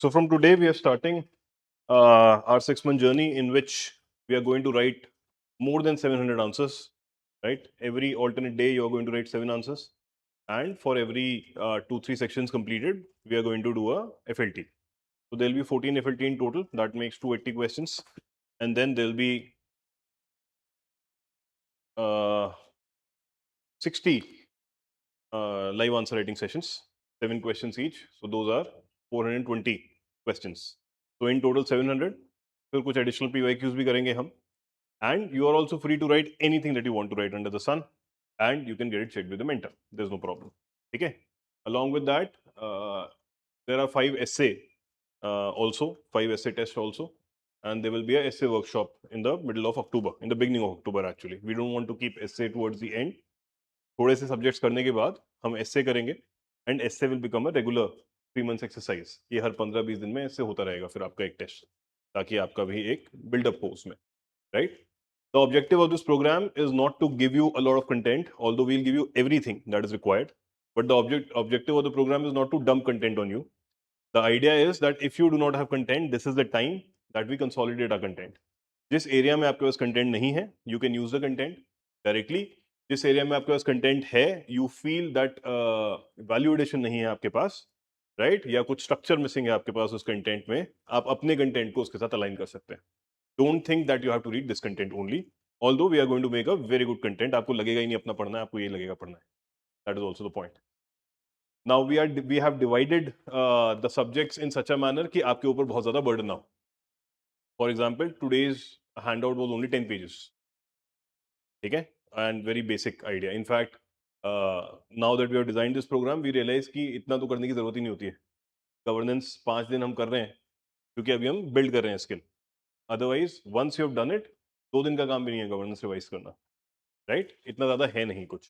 So from today, we are starting our 6-month journey in which we are going to write more than 700 answers, right? Every alternate day, you are going to write 7 answers. And for every 2-3 sections completed, we are going to do a FLT. So there'll be 14 FLT in total. That makes 280 questions. And then there'll be 60 live answer writing sessions, 7 questions each. So those are 420 questions. So in total 700. फिर कुछ additional PYQs भी करेंगे हम. And you are also free to write anything that you want to write under the sun, and you can get it checked with the mentor. There's no problem. Okay. Along with that, there are 5 essay also, 5 essay tests also, and there will be a essay workshop in the middle of October, in the beginning of October actually. We don't want to keep essay towards the end. थोड़े से subjects करने के बाद हम essay करेंगे, and essay will become a regular 3 months exercise. ये हर 15-20 दिन में essay होता रहेगा फिर आपका एक टेस्ट, ताकि आपका भी एक build-up हो उसमें, right? The objective of this program is not to give you a lot of content, although we'll give you everything that is required. But the objective of the program is not to dump content on you. The idea is that if you do not have content, this is the time that we consolidate our content. जिस area में आपके पास content नहीं है, you can use the content directly. जिस area में आपके पास कंटेंट है, you feel that value addition नहीं है आपके पास, राइट? या कुछ स्ट्रक्चर मिसिंग है आपके पास उस कंटेंट में, आप अपने कंटेंट को उसके साथ अलाइन कर सकते हैं. Don't think that you have to read this content only. Although we are going to make a very good content, आपको लगेगा ही नहीं अपना पढ़ना है, आपको ये लगेगा पढ़ना है. That is also the point. Now we have divided the subjects in such a manner कि आपके ऊपर बहुत ज़्यादा burden ना हो. For example, today's handout was only 10 pages. ठीक है? And very basic idea. In fact, now that we have designed this program, we realize कि इतना तो करने की ज़रूरत ही नहीं होती है. Governance 5 दिन हम कर रहे हैं, क्योंकि अभी हम build कर रहे हैं skill. Otherwise, once you have done it, 2 दिन का काम भी नहीं है governance revise करना. राइट? इतना ज़्यादा है नहीं कुछ.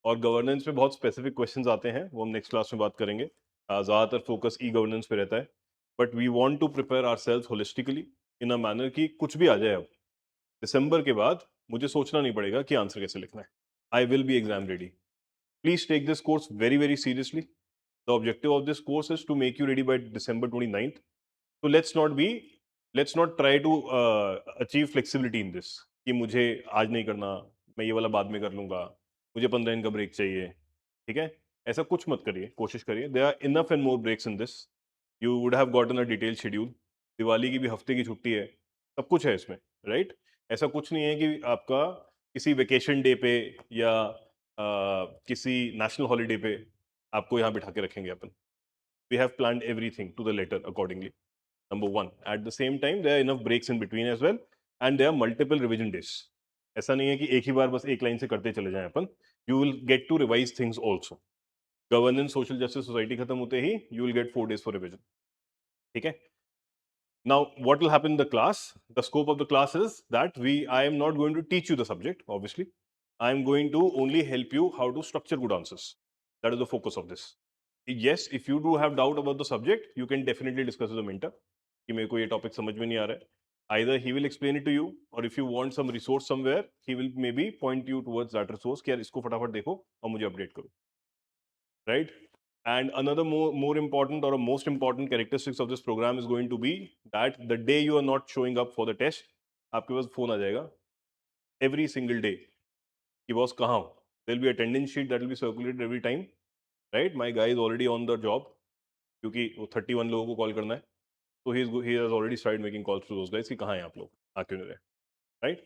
और गवर्नेंस में बहुत स्पेसिफिक क्वेश्चंस आते हैं, वो हम नेक्स्ट क्लास में बात करेंगे. ज़्यादातर फोकस ई गवर्नेंस पे रहता है, but we want to prepare ourselves holistically in a manner कि कुछ भी आ जाए अब दिसंबर के बाद मुझे सोचना नहीं पड़ेगा कि आंसर कैसे लिखना है. I will be exam ready. Please take this course very very seriously. The objective of this course is to make you ready by December 29th. So let's not try to achieve flexibility in this कि मुझे आज नहीं करना, मैं ये वाला बाद में कर लूंगा, मुझे 15 दिन का ब्रेक चाहिए. ठीक है? ऐसा कुछ मत करिए, कोशिश करिए. There are enough and more breaks in this. You would have gotten a detail schedule. Diwali की भी हफ्ते की छुट्टी है, सब कुछ है इसमें, राइट? ऐसा कुछ नहीं है कि आपका किसी वेकेशन डे पे या किसी नेशनल हॉलीडे पे आपको यहाँ बिठा के रखेंगे अपन. We have planned everything to the letter accordingly. Number one. At the same time, there are enough breaks in between as well, and there are multiple revision days. ऐसा नहीं है कि एक ही बार बस एक लाइन से करते चले जाएं अपन. You will get to revise things also. Governance, social justice, society खत्म होते ही you will get 4 days for revision. ठीक है? Now, what will happen in the class? The scope of the class is that I am not going to teach you the subject, obviously. I am going to only help you how to structure good answers. That is the focus of this. Yes, if you do have doubt about the subject, you can definitely discuss with the mentor कि मेरे को ये topic समझ में नहीं आ रहा है. Either he will explain it to you, or if you want some resource somewhere, he will maybe point you towards that resource कि यार इसको फटाफट देखो और मुझे अपडेट करो, right? And another more important or a most important characteristics of this program is going to be that the day you are not showing up for the test, आपके पास phone आ जाएगा every single day कि boss कहाँ हो. There will be attendance sheet that will be circulated every time, right? My guy is already on the job क्योंकि वो 31 लोगों को call करना है. So he has already started making calls to those guys कि कहाँ हैं आप लोग, आ क्यों नहीं रहे, right?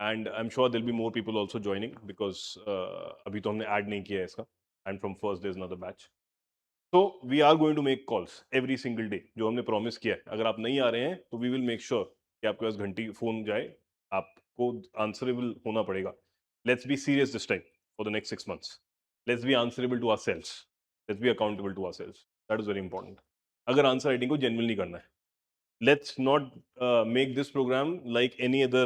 And I'm sure there'll be more people also joining because अभी तो हमने ऐड नहीं किया है इसका, and from first there's another batch. So we are going to make calls every single day जो हमने promise किया है. अगर आप नहीं आ रहे हैं तो we will make sure कि आपके पास घंटी फोन जाए, आपको answerable होना पड़ेगा. Let's be serious this time for the next 6 months. Let's be answerable to ourselves. Let's be accountable to ourselves. That is very important. अगर आंसर राइटिंग को genuinely करना है, let's not make this program like any other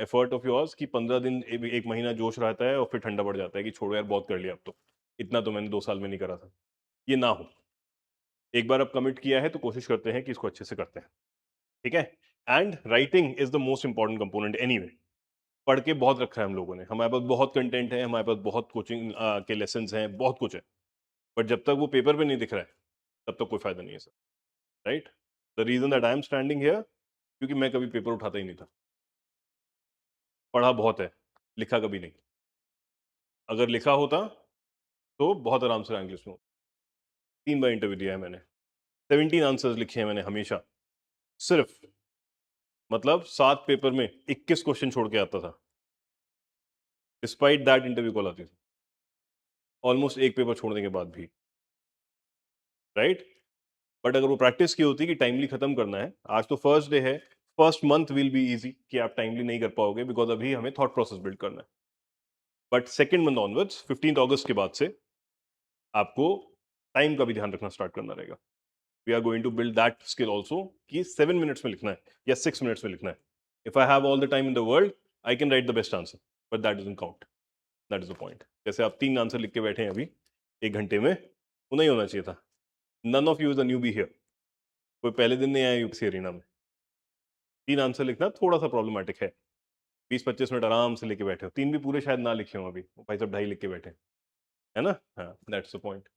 effort of yours कि 15 दिन एक महीना जोश रहता है और फिर ठंडा पड़ जाता है कि छोड़ो यार बहुत कर लिया, अब तो इतना तो मैंने 2 साल में नहीं करा था. ये ना हो. एक बार अब कमिट किया है तो कोशिश करते हैं कि इसको अच्छे से करते हैं. ठीक है? And writing is the most important component anyway. पढ़ के बहुत रखा है हम लोगों ने, हमारे पास बहुत कंटेंट है, हमारे पास बहुत कोचिंग के लेसन हैं, बहुत कुछ है, बट जब तक वो पेपर पे नहीं दिख रहा है तब तक कोई फायदा नहीं है sir. Right? The reason that I am standing here, क्योंकि मैं कभी पेपर उठाता ही नहीं था। पढ़ा बहुत है, लिखा कभी नहीं। अगर लिखा होता तो बहुत आराम से रैंक लिस्ट में 3 बार इंटरव्यू दिया है मैंने, 17 आंसर्स लिखे हैं मैंने हमेशा, सिर्फ मतलब 7 पेपर में 21 क्वेश्चन छोड़ के आता था, डिस्पाइट दैट इंटरव्यू कॉल आती थी, ऑलमोस्ट एक पेपर छोड़ने के बाद भी, राइट? बट अगर वो प्रैक्टिस की होती कि टाइमली खत्म करना है, आज तो फर्स्ट डे है, first month will be easy कि आप टाइमली नहीं कर पाओगे बिकॉज अभी हमें थॉट प्रोसेस बिल्ड करना है। बट सेकेंड मंथ ऑनवर्ड्स 15 अगस्त के बाद से आपको टाइम का भी ध्यान रखना स्टार्ट करना रहेगा। We are going to build that skill also कि 7 मिनट्स में लिखना है या 6 मिनट्स में लिखना है। If I have all the time in the world I can right the best answer, but that doesn't count. That is the point. जैसे आप 3 आंसर लिख के बैठे हैं अभी 1 घंटे में, वो नहीं होना चाहिए था। None of you is a newbie here, कोई पहले दिन नहीं आया यूपीसी एरिना में। 3 आंसर लिखना थोड़ा सा प्रॉब्लमेटिक है, 20-25 मिनट आराम से लेके बैठे हो, 3 भी पूरे शायद ना लिखे हो अभी, भाई साहब 2.5 लिख के बैठे है ना। हाँ, दैट्स द पॉइंट।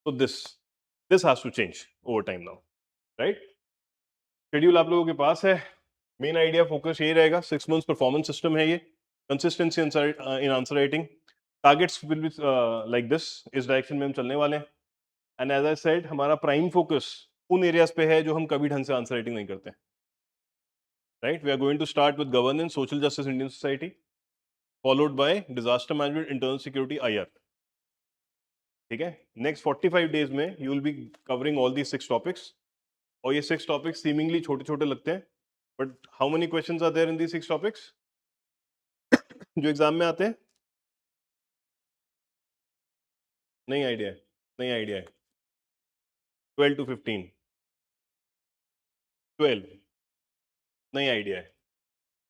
तो this has to change over time now, right? Schedule आप लोगों के पास है, मेन आइडिया फोकस यही रहेगा, 6 मंथ्स परफॉर्मेंस सिस्टम है ये, consistency in answer writing, targets will be like this, इस डायरेक्शन में हम चलने वाले हैं। एंड एज आई सेड, हमारा प्राइम फोकस उन एरियाज पे है जो हम कभी ढंग से आंसर राइटिंग नहीं करते, right? We are going to start with governance, social justice, Indian society, followed by disaster management, internal security, IR. ठीक है, नेक्स्ट 45 डेज में you will be covering all the 6 topics, और ये 6 टॉपिक्स सीमिंगली छोटे छोटे लगते हैं, but how many questions are there in the 6 topics जो एग्जाम में आते हैं? नहीं आइडिया है, नहीं आइडिया है। 12 to 15, 12, नहीं आइडिया है।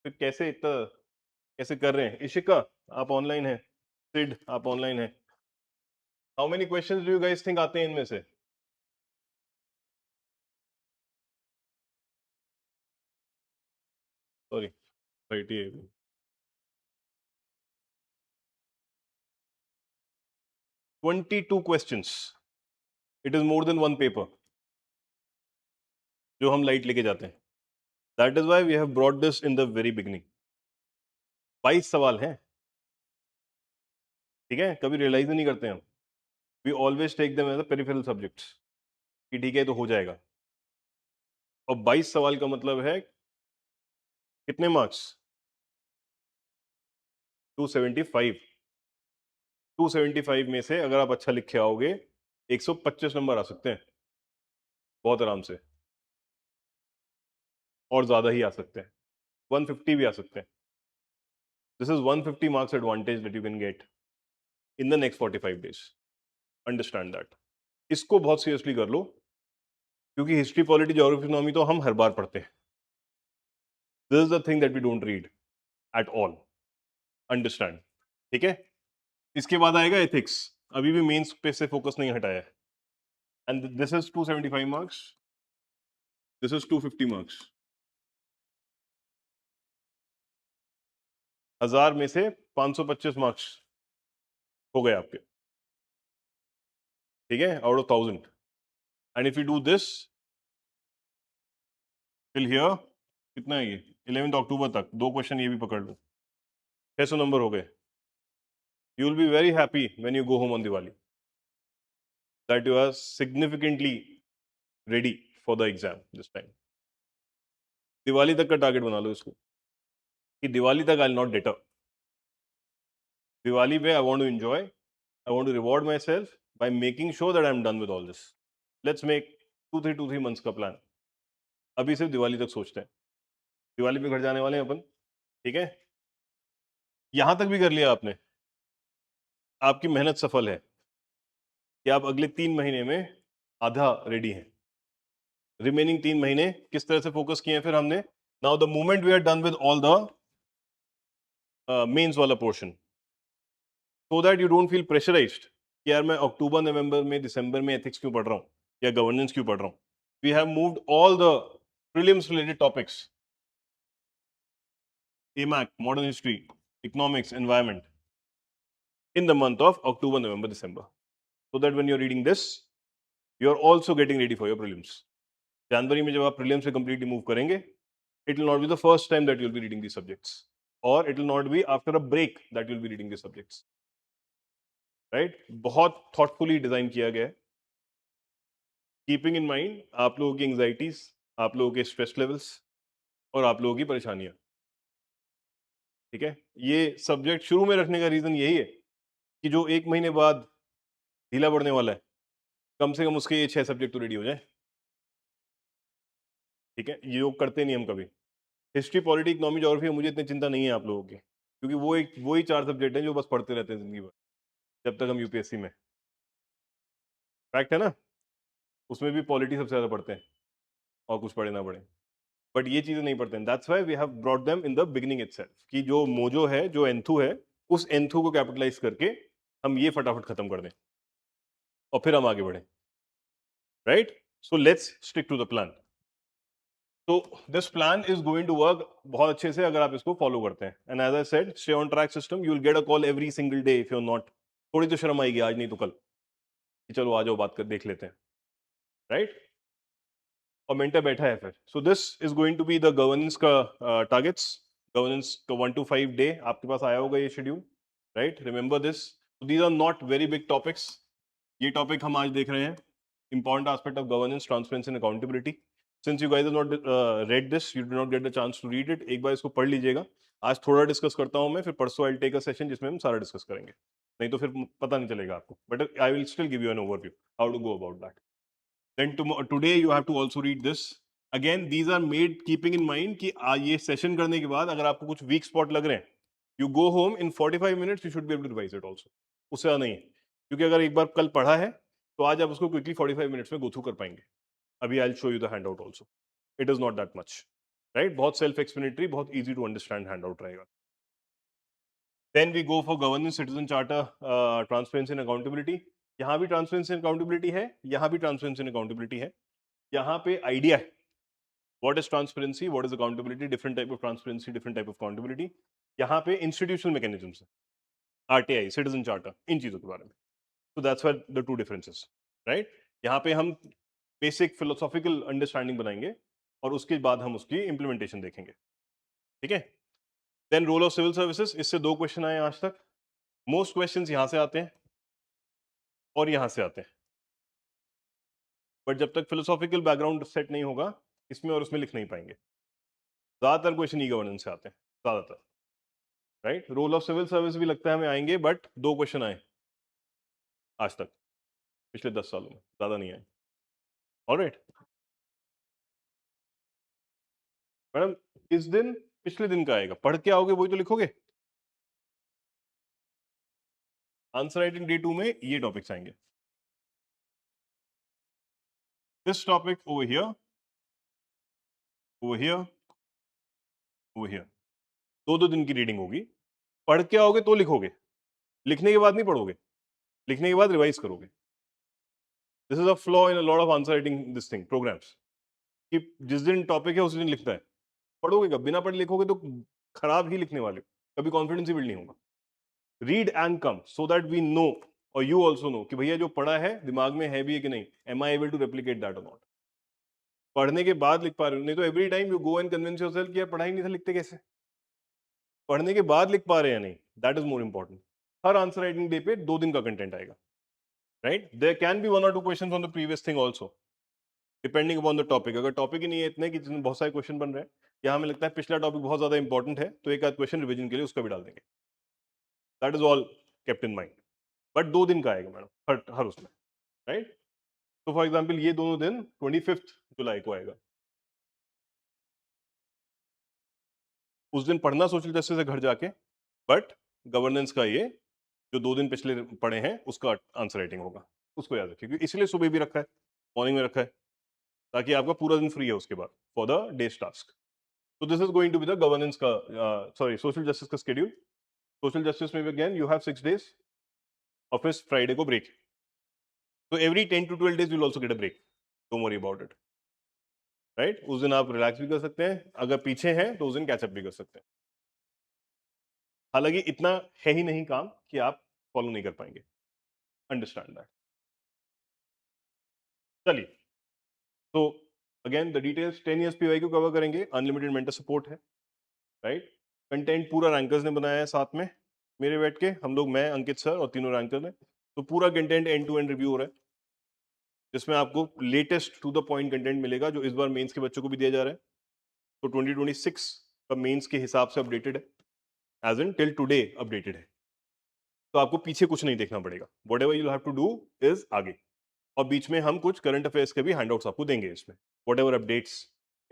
फिर कैसे इतना कैसे कर रहे हैं? इशिका आप ऑनलाइन है, सिड आप ऑनलाइन है, how many questions do you guys think आते हैं इनमें से? Sorry, 30, 22 questions, it is more than one paper जो हम लाइट लेके जाते हैं। That is why we have brought this in the very beginning. 22 सवाल हैं, ठीक है, कभी रियलाइज नहीं करते हम, we always take them as a peripheral subjects कि ठीक है तो हो जाएगा, और 22 सवाल का मतलब है कितने मार्क्स? 275। 275 में से अगर आप अच्छा लिख के आओगे 125 नंबर आ सकते हैं बहुत आराम से, और ज्यादा ही आ सकते हैं, 150 भी आ सकते हैं। This is 150 marks advantage that you can get in the next 45 days, understand that. इसको बहुत सीरियसली कर लो, क्योंकि हिस्ट्री, पॉलिटी, ज्योग्राफी, इकोनॉमी तो हम हर बार पढ़ते हैं, this is the thing that we don't read at all, understand? ठीक है, इसके बाद आएगा एथिक्स, अभी भी मेंस पे से फोकस नहीं हटाया है, and this is 275 marks, this is 250 marks. 1000 में से 525 मार्क्स हो गए आपके, ठीक है, out of 1000। And if you do this till here, कितना है ये, 11 अक्टूबर तक 2 क्वेश्चन ये भी पकड़ लो, 600 नंबर हो गए। You will be very happy when you go home on Diwali that you are significantly ready for the exam this time. Diwali तक का टारगेट बना लो इसको कि दिवाली तक I will not deter, Diwali पे I want to enjoy, I want to reward my self by making sure that I am done with all this. Let's make 2-3 months का plan, अभी सिर्फ दिवाली तक सोचते हैं, दिवाली पे घर जाने वाले हैं अपन, ठीक है? यहां तक भी कर लिया आपने, आपकी मेहनत सफल है कि आप अगले 3 महीने में आधा रेडी हैं। रिमेनिंग 3 महीने किस तरह से फोकस किए हैं फिर हमने? Now the moment we are done with all the mains वाला portion, so that you don't feel pressurised कि यार मैं अक्टूबर, नवंबर में, दिसंबर में एथिक्स क्यों पढ़ रहा हूँ या गवर्नेंस क्यों पढ़ रहा हूँ। We have moved all the prelims related topics, AMAC, modern history, economics, environment, in the month of October, November, December, so that when you're reading this, you're also getting ready for your prelims. जनवरी में जब आप prelims से completely move करेंगे, it will not be the first time that you will be reading the subjects, और it will not be after a break that you will be reading the subjects, right? बहुत thoughtfully design किया गया है, keeping in mind आप लोगों की anxieties, आप लोगों के स्ट्रेस लेवल्स और आप लोगों की परेशानियां। ठीक है, ये सब्जेक्ट शुरू में रखने का रीजन यही है कि जो 1 महीने बाद ढीला पड़ने वाला है, कम से कम उसके ये 6 सब्जेक्ट तो रेडी हो जाए। ठीक है, ये लोग करते नहीं हम कभी। हिस्ट्री, पॉलिटी, इकोनॉमी, ज्योग्राफी मुझे इतनी चिंता नहीं है आप लोगों की, क्योंकि वही 4 सब्जेक्ट हैं जो बस पढ़ते रहते हैं जिंदगी भर, जब तक हम यूपीएससी में। फैक्ट है ना, उसमें भी पॉलिटी सबसे ज्यादा पढ़ते हैं, और कुछ पढ़े ना पढ़े, बट ये चीजें नहीं पढ़ते हैं। That's why we have brought them in the beginning itself, कि जो मोजो है, जो एंथू है, उस एंथू को कैपिटलाइज करके हम ये फटाफट खत्म कर दें और फिर हम आगे बढ़े, right? So let's stick to the plan. तो this plan is going to work बहुत अच्छे से अगर आप इसको फॉलो करते हैं, and as I said, stay on track system, you will get a call every single day if you are not. थोड़ी तो शर्म आएगी आज नहीं तो कल, कि चलो आ जाओ बात कर देख लेते हैं, राइट? और मेंटर बैठा है फिर। So this is going to be the governance का टारगेट्स। गवर्नेंस का 1 to 5 डे आपके पास आया होगा ये schedule, right? Remember this, these are not very big topics. ये टॉपिक हम आज देख रहे हैं, important aspect of governance, transparency and accountability. Since you guys have not read this, you do not get the chance to read it, एक बार इसको पढ़ लीजिएगा। आज थोड़ा डिस्कस करता हूं मैं, फिर परसों I will take a session जिसमें हम सारा डिस्कस करेंगे, नहीं तो फिर पता नहीं चलेगा आपको, but I will still give you an overview how to go about that. Then today you have to also read this. Again, these are made keeping in mind कि ये सेशन करने के बाद अगर आपको कुछ वीक स्पॉट लग रहे हैं, you go home in 45 minutes you should be able to revise it also. उससे ज़्यादा नहीं है, क्योंकि अगर एक बार कल पढ़ा है तो आज आप उसको क्विकली 45 मिनट्स में गो थ्रू कर पाएंगे। अभी I show you the handout also, it is not that much, right? बहुत सेल्फ एक्सप्लेनेटरी, बहुत easy to understand handout रहेगा। Then we go for governance, citizen charter, transparency and accountability. यहाँ भी transparency and accountability है, यहाँ भी transparency and accountability है। यहाँ पे आइडिया है, what is transparency, what is accountability, different type of transparency, different type of accountability। यहाँ पे institutional mechanisms है, RTI, citizen charter, इन चीजों के बारे में। so that's why the two differences, right? यहाँ पे हम basic philosophical understanding बनाएंगे और उसके बाद हम उसकी implementation देखेंगे। ठीक है, then role of civil services, इससे 2 क्वेश्चन आए आज तक। मोस्ट क्वेश्चंस यहाँ से आते हैं और यहाँ से आते हैं, बट जब तक फिलोसॉफिकल बैकग्राउंड सेट नहीं होगा, इसमें और उसमें लिख नहीं पाएंगे। ज्यादातर क्वेश्चन ई गवर्नेंस से आते हैं, ज्यादातर, right? Role of civil service भी लगता है हमें आएंगे, बट 2 क्वेश्चन आए आज तक पिछले 10 सालों में, ज्यादा नहीं आए। ऑलराइट मैडम, इस दिन पिछले दिन का आएगा, पढ़ के आओगे वही तो लिखोगे। आंसर राइटिंग डे 2 में ये टॉपिक्स आएंगे, this topic over here, over here, over here. 2-2 दिन की रीडिंग होगी, पढ़ के आओगे तो लिखोगे, लिखने के बाद नहीं पढ़ोगे, लिखने के बाद रिवाइज करोगे। This is a flaw in a lot of answer writing this thing programs, कि जिस दिन टॉपिक है उस दिन लिखता है, पढ़ोगे कब? बिना पढ़े लिखोगे तो खराब ही लिखने वाले हो, कभी कॉन्फिडेंस ही बिल्ड नहीं होगा। Read and come so that we know, और यू ऑल्सो नो, कि भैया जो पढ़ा है दिमाग में है भी है कि नहीं, am I able to replicate that और नॉट। पढ़ने के बाद लिख पा रहे हो, नहीं तो every time you go and convince yourself कि यार पढ़ा ही नहीं था, लिखते कैसे? पढ़ने के बाद लिख पा रहे हैं नहीं, दैट इज मोर इंपॉर्टेंट। हर आंसर राइटिंग डे पे 2 दिन का कंटेंट आएगा, right? There can be 1 or 2 questions on the previous thing also, depending upon the topic. अगर टॉपिक ही नहीं है इतने कि जिसमें बहुत सारे क्वेश्चन बन रहे हैं, या हमें लगता है पिछला टॉपिक बहुत ज्यादा इंपॉर्टेंट है, तो एक आध क्वेश्चन रिवीजन के लिए उसका भी डाल देंगे। That is all kept in mind, but 2 दिन का आएगा मैडम, हर उसमें, राइट? तो फॉर एग्जाम्पल ये दोनों दिन 25 जुलाई को आएगा, उस दिन पढ़ना सोशल जस्टिस से घर जाके, बट गवर्नेंस का ये जो 2 दिन पिछले पढ़े हैं उसका आंसर राइटिंग होगा, उसको याद रखिए, क्योंकि इसलिए सुबह भी रखा है, मॉर्निंग में रखा है, ताकि आपका पूरा दिन फ्री है उसके बाद फॉर द डेज टास्क। तो this is going to be the governance का, सॉरी, सोशल जस्टिस का शेड्यूल। सोशल जस्टिस में भी अगेन यू हैव 6 days, और फिर फ्राइडे को ब्रेक, तो every 10 to 12 days will also get a break, don't worry about it, right? उस दिन आप रिलैक्स भी कर सकते हैं, अगर पीछे हैं तो उस दिन कैचअप भी कर सकते हैं। हालांकि इतना है ही नहीं काम कि आप फॉलो नहीं कर पाएंगे, अंडरस्टैंड दैट। चलिए, तो again the details 10 years PY को कवर करेंगे, अनलिमिटेड मेंटर सपोर्ट है, राइट। कंटेंट पूरा रैंकर्स ने बनाया है साथ में मेरे बैठ के, हम लोग, मैं, अंकित सर और तीनों रैंकर ने, तो पूरा content end to end review हो रहा है, जिसमें आपको latest to the point content मिलेगा जो इस बार मेंस के बच्चों को भी दिया जा रहा है। तो 2026 का मेंस के हिसाब से अपडेटेड है, as in till today updated है, तो आपको पीछे कुछ नहीं देखना पड़ेगा, whatever you have to do is आगे। और बीच में हम कुछ करंट अफेयर्स के भी हैंडआउट्स आपको देंगे इसमें, वट एवर अपडेट्स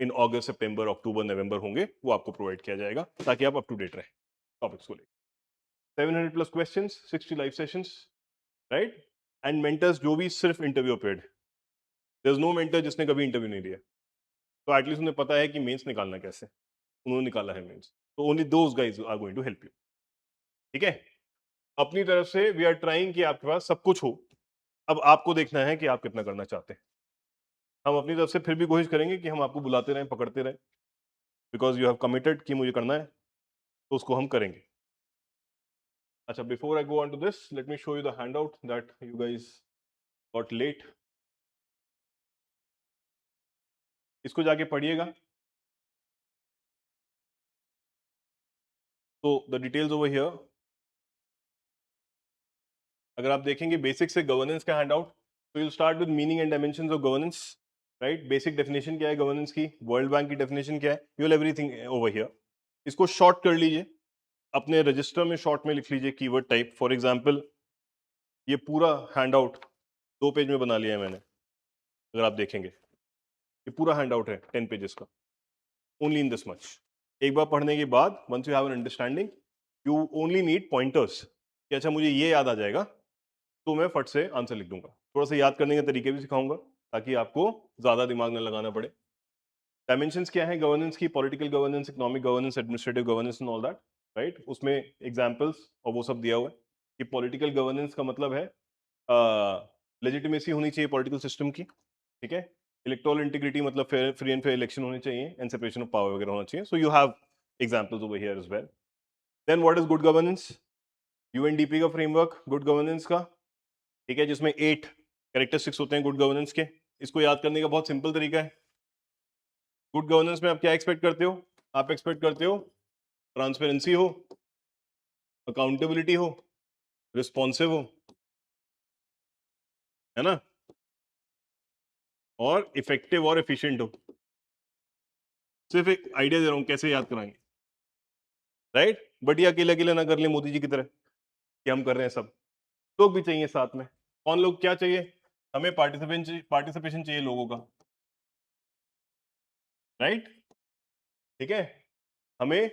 इन अगस्त सितंबर अक्टूबर नवंबर होंगे वो आपको प्रोवाइड किया जाएगा, ताकि आप अप टू डेट रहे टॉपिक्स को लेकर। 700 plus questions, 60 live sessions, right. And mentors जो भी सिर्फ interview appeared, there is no mentor जिसने कभी इंटरव्यू नहीं दिया, तो एटलीस्ट उन्हें पता है कि मेंस निकालना कैसे, उन्होंने निकाला है मेंस, तो only those guys are going to help you, ठीक है। अपनी तरफ से वी आर ट्राइंग कि आपके पास सब कुछ हो, अब आपको देखना है कि आप कितना करना चाहते हैं। हम अपनी तरफ से फिर भी कोशिश करेंगे कि हम आपको बुलाते रहें, पकड़ते रहें, बिकॉज यू हैव कमिटेड कि मुझे करना है, तो उसको हम करेंगे। अच्छा, before I go on to this, let me show you the handout that you guys got late. इसको जाके पढ़िएगा। तो द डिटेल्स ओवर हियर, अगर आप देखेंगे बेसिक से गवर्नेंस का हैंडआउट, तो you start with meaning and dimensions of governance, right. Basic definition क्या है गवर्नेंस की, वर्ल्ड बैंक की डेफिनेशन क्या है, you will everything over here. इसको शॉर्ट कर लीजिए, अपने रजिस्टर में शॉर्ट में लिख लीजिए कीवर्ड टाइप। फॉर एग्जांपल ये पूरा हैंडआउट 2 पेज में बना लिया है मैंने, अगर आप देखेंगे ये पूरा हैंडआउट है 10 पेजेस का, ओनली इन दिस मच। एक बार पढ़ने के बाद, once you have an understanding, you only need pointers कि अच्छा मुझे ये याद आ जाएगा, तो मैं फट से आंसर लिख दूंगा। थोड़ा सा याद करने के तरीके भी सिखाऊंगा, ताकि आपको ज्यादा दिमाग न लगाना पड़े। डायमेंशंस क्या है गवर्नेंस की, political governance, economic governance, administrative governance and all that, right. उसमें एग्जांपल्स और वो सब दिया हुआ है कि पॉलिटिकल गवर्नेंस का मतलब है लेजिटिमेसी होनी चाहिए पॉलिटिकल सिस्टम की, ठीक है। इलेक्टोरल इंटीग्रिटी मतलब फ्री एंड फेयर इलेक्शन होने चाहिए, एंड सेपरेशन ऑफ पावर वगैरह होना चाहिए। So you have examples over here as well. Then what is good governance, UNDP का फ्रेमवर्क गुड गवर्नेंस का, ठीक है, जिसमें 8 कैरेक्टरिस्टिक्स होते हैं गुड गवर्नेंस के। इसको याद करने का बहुत सिंपल तरीका है। गुड गवर्नेंस में आप क्या एक्सपेक्ट करते हो, आप एक्सपेक्ट करते हो ट्रांसपेरेंसी हो, अकाउंटेबिलिटी हो, रिस्पॉन्सिव हो, है ना, और इफेक्टिव और एफिशिएंट हो। सिर्फ एक आइडिया दे रहा हूं कैसे याद कराएंगे, राइट। बट ये अकेले अकेले ना कर ले मोदी जी की तरह कि हम कर रहे हैं सब, लोग भी चाहिए साथ में। कौन लोग, क्या चाहिए हमें, पार्टिसिपेशन चाहिए लोगों का, राइट, ठीक है। हमें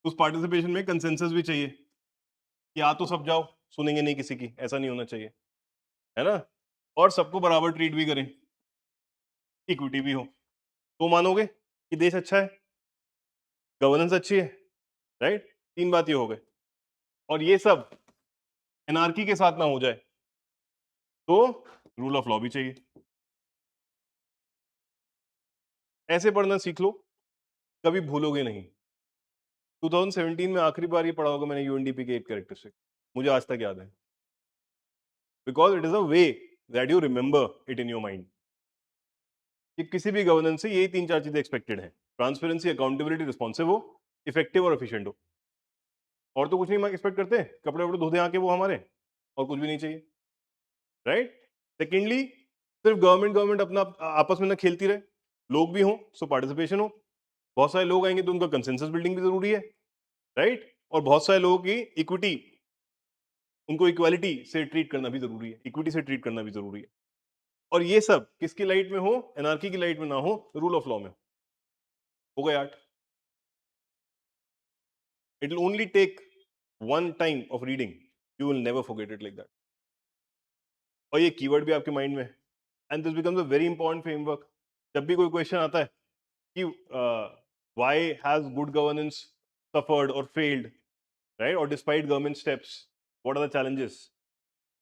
उस पार्टिसिपेशन में कंसेंसस भी चाहिए कि आ तो सब जाओ, सुनेंगे नहीं किसी की, ऐसा नहीं होना चाहिए, है ना। और सबको बराबर ट्रीट भी करें, इक्विटी भी हो, तो मानोगे कि देश अच्छा है, गवर्नेंस अच्छी है, राइट। 3 बात ये हो गए, और ये सब एनार्की के साथ ना हो जाए, तो रूल ऑफ लॉ भी चाहिए। ऐसे पढ़ना सीख लो, कभी भूलोगे नहीं। 2017 में आखिरी बार ये पढ़ा होगा मैंने, यूएनडीपी के 8 कैरेक्टरिस्टिक, मुझे आज तक याद है, because it is a way that you remember it in your mind कि किसी भी गवर्नेंस से यही 3-4 चीजें एक्सपेक्टेड है, ट्रांसपेरेंसी, अकाउंटेबिलिटी, रिस्पॉन्सिव हो, इफेक्टिव और एफिशिएंट हो। और तो कुछ नहीं एक्सपेक्ट करते, कपड़े वपड़े धो दे आके वो हमारे, और कुछ भी नहीं चाहिए, राइट। सेकेंडली, सिर्फ गवर्नमेंट गवर्नमेंट अपना आपस में ना खेलती रहे, लोग भी हों, सो पार्टिसिपेशन हो। बहुत सारे लोग आएंगे तो उनका कंसेंसस बिल्डिंग भी जरूरी है, राइट। और बहुत सारे लोगों की इक्विटी, उनको इक्वालिटी से ट्रीट करना भी जरूरी है, इक्विटी से ट्रीट करना भी जरूरी है। और ये सब किसकी लाइट में हो, एनार्की की लाइट में ना हो, रूल ऑफ लॉ में हो गए 8। It will only take one time of reading, you will never forget it like that. और ये कीवर्ड भी आपके माइंड में है, and this becomes a very important framework. जब भी कोई क्वेश्चन आता है कि why has good governance suffered और फेल्ड, राइट, और despite government steps, what are the challenges,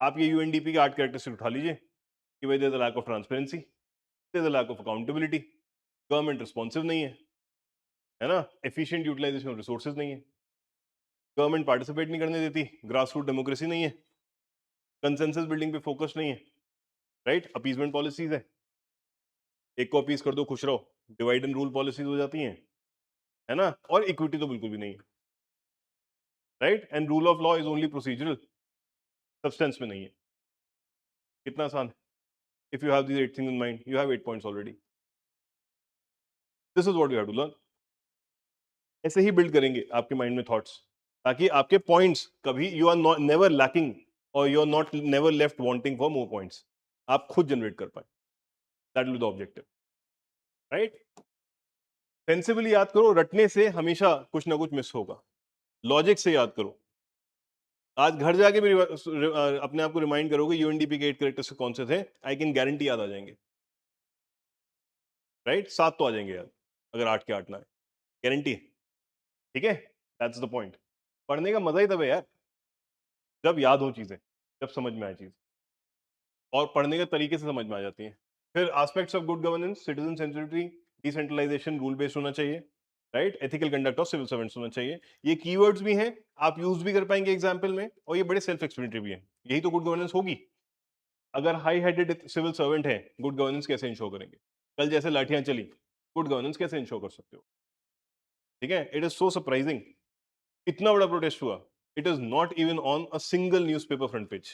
आप ये यूएनडीपी के 8 कैरेक्टरिस्टिक उठा लीजिए कि भाई there is a lack of transparency, there is a lack of accountability, government responsive नहीं है ना, एफिशिएंट यूटिलाइजेशन ऑफ रिसोर्सेज नहीं है, गवर्नमेंट पार्टिसिपेट नहीं करने देती, ग्रास रूट डेमोक्रेसी नहीं है, कंसेंसस बिल्डिंग पे फोकस नहीं है, राइट, अपीजमेंट पॉलिसीज है, एक को अपीस कर दो, खुश रहो, डिवाइड एंड रूल पॉलिसीज हो जाती हैं, है ना, और इक्विटी तो बिल्कुल भी नहीं है, right, and rule of law is only procedural, substance में नहीं है। कितना आसान है। If you have these 8 things in mind, you have 8 points already. This is what you have to learn. ऐसे ही बिल्ड करेंगे आपके माइंड में थॉट्स, ताकि आपके पॉइंट्स कभी you are not never lacking, और you are not never left wanting for more points, आप खुद जनरेट कर पाए। That will be the objective, right. Sensibly याद करो, रटने से हमेशा कुछ ना कुछ मिस होगा। लॉजिक से याद करो। आज घर जाके भी अपने आप को रिमाइंड करोगे यूएनडीपी के 8 कैरेक्टर्स कौन से थे, आई कैन गारंटी याद आ जाएंगे, राइट। 7 तो आ जाएंगे याद, अगर 8 के 8 ना है, गारंटी है। ठीक है, दैट्स द पॉइंट। पढ़ने का मजा ही तब है यार, जब याद हो चीजें, जब समझ में आए चीज, और पढ़ने के तरीके से समझ में आ जाती है। फिर aspects of good governance, citizen sensitivity, decentralisation, rule based होना चाहिए, right, ethical conduct of civil servants होना चाहिए। ये कीवर्ड्स भी हैं, आप यूज भी कर पाएंगे एग्जाम्पल में, और ये बड़े सेल्फ एक्सप्लेनेटरी भी हैं। यही तो गुड गवर्नेंस होगी। अगर हाई हेडेड सिविल सर्वेंट है, गुड गवर्नेंस कैसे इंश्योर करेंगे? कल जैसे लाठियां चली, गुड गवर्नेंस कैसे इंश्योर कर सकते हो? ठीक है, इट इज सो सरप्राइजिंग, इतना बड़ा प्रोटेस्ट हुआ, it is not even on a single newspaper front page.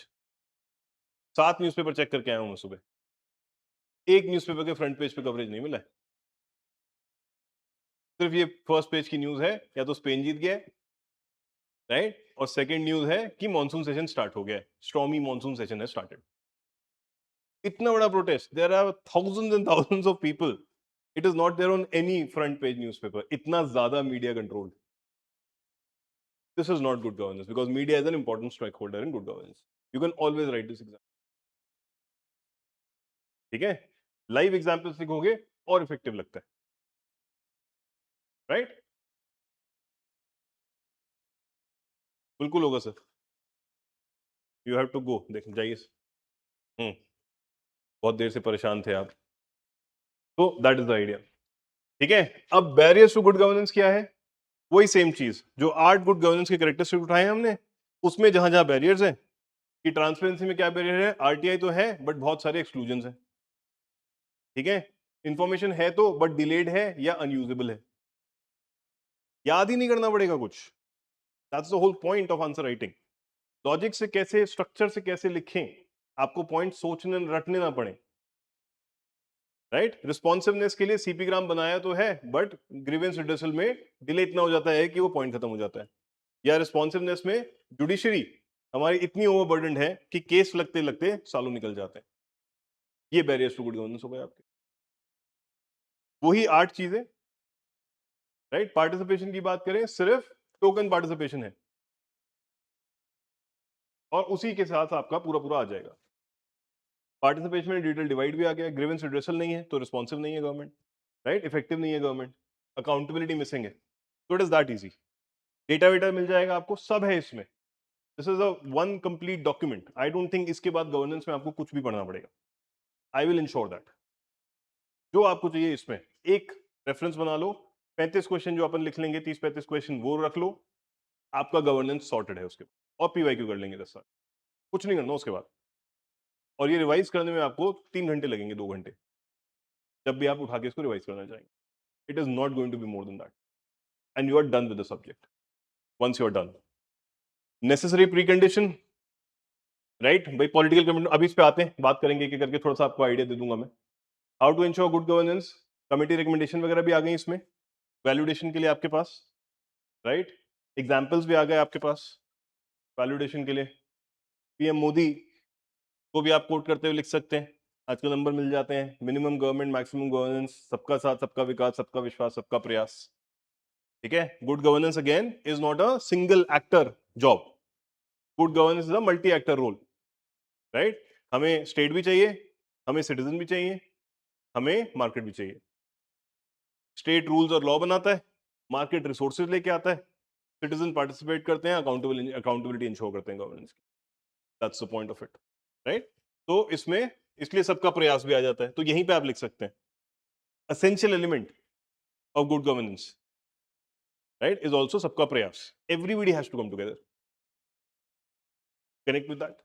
7 newspaper check करके आया हूं मैं सुबह, एक न्यूज़पेपर के फ्रंट पेज पे कवरेज नहीं मिला है। सिर्फ ये फर्स्ट पेज की न्यूज है, या तो स्पेन जीत गया, राइट, और सेकंड न्यूज है कि मॉनसून सेशन स्टार्ट हो गया है, स्टॉर्मी मॉनसून सेशन है स्टार्टेड। इतना बड़ा protest, there are thousands and thousands of people, it is not there on any front page newspaper, इतना ज्यादा media control. This is not good governance, because media is an important stakeholder in good governance. You can always write this example. ठीक है, live example लिखोगे और effective लगता है, right. बिल्कुल होगा sir, you have to go, देख जाइए। बहुत देर से परेशान थे आप, तो दैट इज द आइडिया। ठीक है, अब बैरियर्स टू गुड गवर्नेंस क्या है? वही सेम चीज जो 8 गुड गवर्नेंस के कैरेक्टरिस्टिक उठाए हैं हमने, उसमें जहां जहां बैरियर्स हैं, कि ट्रांसपेरेंसी में क्या बैरियर है, आरटीआई तो है बट बहुत सारे एक्सक्लूजन है। ठीक है, इंफॉर्मेशन है तो बट डिलेड है या अनयूजेबल है, याद ही नहीं करना पड़ेगा कुछ। That's the whole point of answer writing. Logic से कैसे, स्ट्रक्चर से कैसे लिखें, आपको पॉइंट सोचने रटने ना पड़े, राइट। रिस्पॉन्सिवनेस के लिए सीपी ग्राम बनाया तो है, बट ग्रीवेंस रिड्रेसल में डिले इतना हो जाता है कि वो पॉइंट खत्म हो जाता है। या रिस्पॉन्सिवनेस में जुडिशरी हमारी इतनी ओवरबर्डन्ड है कि केस लगते लगते सालों निकल जाते हैं। ये बैरियर्स टू गुड गवर्नेंस हो गए आपके, वही 8 चीजें, राइट। पार्टिसिपेशन की बात करें, सिर्फ टोकन पार्टिसिपेशन है, और उसी के साथ आपका पूरा पूरा आ जाएगा। पार्टिसिपेशन में डिटेल डिवाइड भी आ गया, ग्रीवेंस रिड्रेसल नहीं है तो रिस्पॉन्सिव नहीं है गवर्नमेंट, राइट, इफेक्टिव नहीं है गवर्नमेंट, अकाउंटेबिलिटी मिसिंग है, तो it is that easy. Data वेटा मिल जाएगा आपको, सब है इसमें। This is a one complete document. I don't think इसके बाद गवर्नेंस में आपको कुछ भी पढ़ना पड़ेगा। I will ensure that. जो आपको चाहिए इसमें, एक रेफरेंस बना लो, 35 क्वेश्चन जो अपन लिख लेंगे, 30-35 क्वेश्चन वो रख लो, आपका गवर्नेंस सॉर्टेड है उसके बाद, और पीवाईक्यू कर लेंगे 10 साल, कुछ नहीं करना उसके बाद। और ये रिवाइज करने में आपको 3 घंटे लगेंगे, 2 घंटे, जब भी आप उठा के इसको रिवाइज करना चाहेंगे। It is not going to be more than that, and you are done with the subject once you are done. Necessary pre condition, right भाई, पॉलिटिकल कमिटमेंट, अभी इस पे आते हैं, बात करेंगे कि करके थोड़ा सा आपको आइडिया दे दूंगा मैं। How to ensure good governance, committee recommendation वगैरह भी आ गई इसमें वैलिडेशन के लिए आपके पास, राइट। एग्जाम्पल्स भी आ गए आपके पास वैलिडेशन के लिए। पीएम मोदी को भी आप कोट करते हुए लिख सकते हैं, आजकल नंबर मिल जाते हैं, मिनिमम गवर्नमेंट मैक्सिमम गवर्नेंस, सबका साथ सबका विकास, सबका विश्वास, सबका प्रयास। ठीक है, good governance again is not a single actor job, good governance is a multi actor role, right. हमें स्टेट भी चाहिए, हमें सिटीजन भी चाहिए, हमें मार्केट भी चाहिए। स्टेट रूल्स और लॉ बनाता है, मार्केट रिसोर्सेज लेके आता है, सिटीजन पार्टिसिपेट करते हैं, अकाउंटेबिलिटी इंश्योर करते हैं गवर्नेंस की। That's the point of it, right. तो इसमें इसलिए सबका प्रयास भी आ जाता है, तो यहीं पे आप लिख सकते हैं essential element of good governance, right, is also सबका प्रयास, everybody has to come together, connect with that।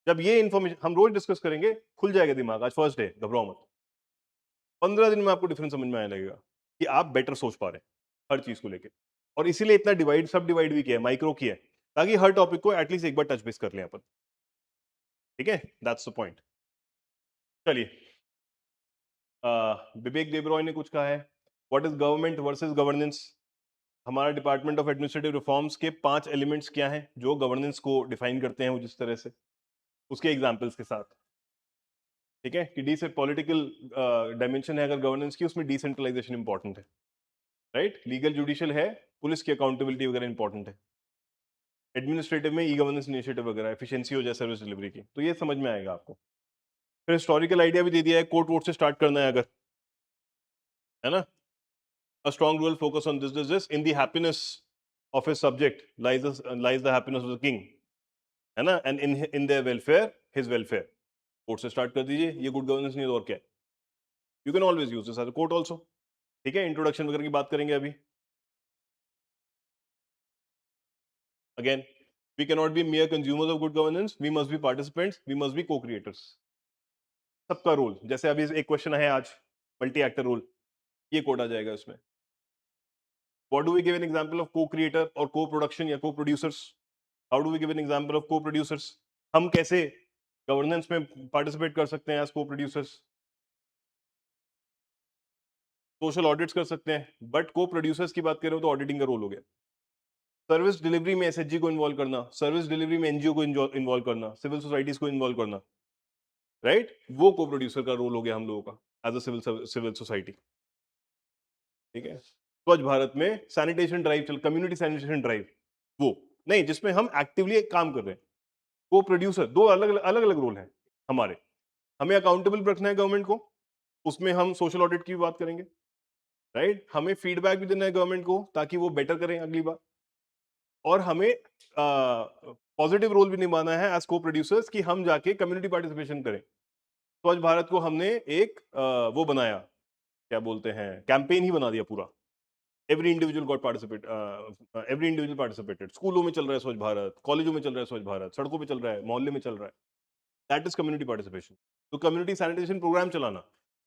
जब ये इंफॉर्मेशन हम रोज डिस्कस करेंगे, खुल जाएगा दिमाग, आज फर्स्ट डे, घबराओ मत। 15 दिन में आपको डिफरेंस समझ में आने लगेगा कि आप बेटर सोच पा रहे हैं हर चीज को लेके। और इसीलिए इतना डिवाइड, सब डिवाइड भी किया है, माइक्रो किया है, ताकि हर टॉपिक को एटलीस्ट एक बार टच बेस कर लें अपन। ठीक है, दैट्स द पॉइंट। चलिए, विवेक देबरॉय ने कुछ कहा है, what is government versus governance. हमारा डिपार्टमेंट ऑफ एडमिनिस्ट्रेटिव रिफॉर्म्स के 5 एलिमेंट्स क्या हैं जो गवर्नेंस को डिफाइन करते हैं, वो जिस तरह से उसके एग्जांपल्स के साथ। ठीक है, कि डी से पॉलिटिकल डायमेंशन है अगर गवर्नेंस की, उसमें डिसेंट्रलाइजेशन इंपॉर्टेंट है, राइट। लीगल जुडिशियल है, पुलिस की अकाउंटेबिलिटी वगैरह इंपॉर्टेंट है। एडमिनिस्ट्रेटिव में ई गवर्नेंस इनिशिएटिव वगैरह, एफिशिएंसी हो जाए सर्विस डिलीवरी की, तो ये समझ में आएगा आपको। फिर हिस्टोरिकल आइडिया भी दे दिया है, कोर्ट वोट से स्टार्ट करना है अगर, है ना। A strong rule focus on this. In the happiness of his subject lies the happiness of the king, है ना, and in their welfare, his welfare. Court से स्टार्ट कर दीजिए, ये गुड गवर्नेंस नहीं है तो और क्या है। You can always use this as a quote also. ठीक है, इंट्रोडक्शन वगैरह की बात करेंगे अभी। Again, we cannot be mere consumers of good governance, we must be participants, we must be co-creators। सबका रोल, जैसे अभी एक क्वेश्चन है आज, मल्टी एक्टर रोल, ये कोड आ जाएगा इसमें। What do we give an example of co-creator और co-production या co-producers? How do we give an example of co-producers? हम कैसे गवर्नेंस में पार्टिसिपेट कर सकते हैं एज co-producers? सोशल ऑडिट्स कर सकते हैं, बट co-producers की बात करें तो ऑडिटिंग का रोल हो गया। सर्विस डिलीवरी में एसएचजी को इन्वॉल्व करना, सर्विस डिलीवरी में एनजीओ को इन्वॉल्व करना, सिविल सोसाइटीज को इन्वॉल्व करना, राइट, वो को-प्रोड्यूसर का रोल हो गया हम लोगों का एज अ सिविल सोसाइटी। ठीक है, स्वच्छ भारत में सैनिटेशन ड्राइव चल, कम्युनिटी सैनिटेशन ड्राइव, वो नहीं जिसमें हम एक्टिवली काम कर रहे हैं। को प्रोड्यूसर, दो अलग अलग अलग रोल हैं हमारे। हमें अकाउंटेबल रखना है गवर्नमेंट को, उसमें हम सोशल ऑडिट की भी बात करेंगे, राइट। हमें फीडबैक भी देना है गवर्नमेंट को ताकि वो बेटर करें अगली बार। और हमें पॉजिटिव रोल भी निभाना है एज को प्रोड्यूसर्स कि हम जाके कम्युनिटी पार्टिसिपेशन करें। स्वच्छ भारत को हमने एक वो बनाया, क्या बोलते हैं, कैंपेन ही बना दिया पूरा। Every individual got participate, every individual participated. स्कूलों में चल रहा है स्वच्छ भारत, कॉलेजों में चल रहा है स्वच्छ भारत, सड़कों पे चल रहा है, मोहल्ले में चल रहा है। That is community participation. तो कम्युनिटी सैनिटेशन प्रोग्राम चलाना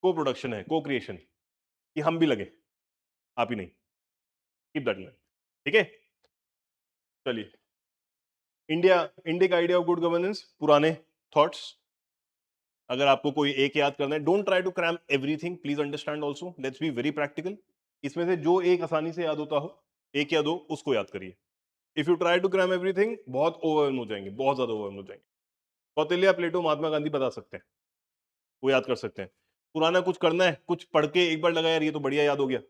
को प्रोडक्शन है, को क्रिएशन, कि हम भी लगे, आप ही नहीं। Keep that in mind. ठीक है, चलिए, इंडिया, इंडिया का आइडिया ऑफ गुड गवर्नेंस, पुराने थॉट्स। अगर आपको कोई एक याद करना है, don't try to cram everything, please understand also, let's be very practical. इसमें से जो एक आसानी से याद होता हो, एक या दो, उसको याद करिए। If you try to cram everything, बहुत ओवरवेल्म हो जाएंगे, बहुत ज्यादा ओवरवेल्म हो जाएंगे। कौटिल्य, प्लेटो, महात्मा गांधी बता सकते हैं, वो याद कर सकते हैं। पुराना कुछ करना है, कुछ पढ़ के एक बार लगा यार ये तो बढ़िया याद हो गया,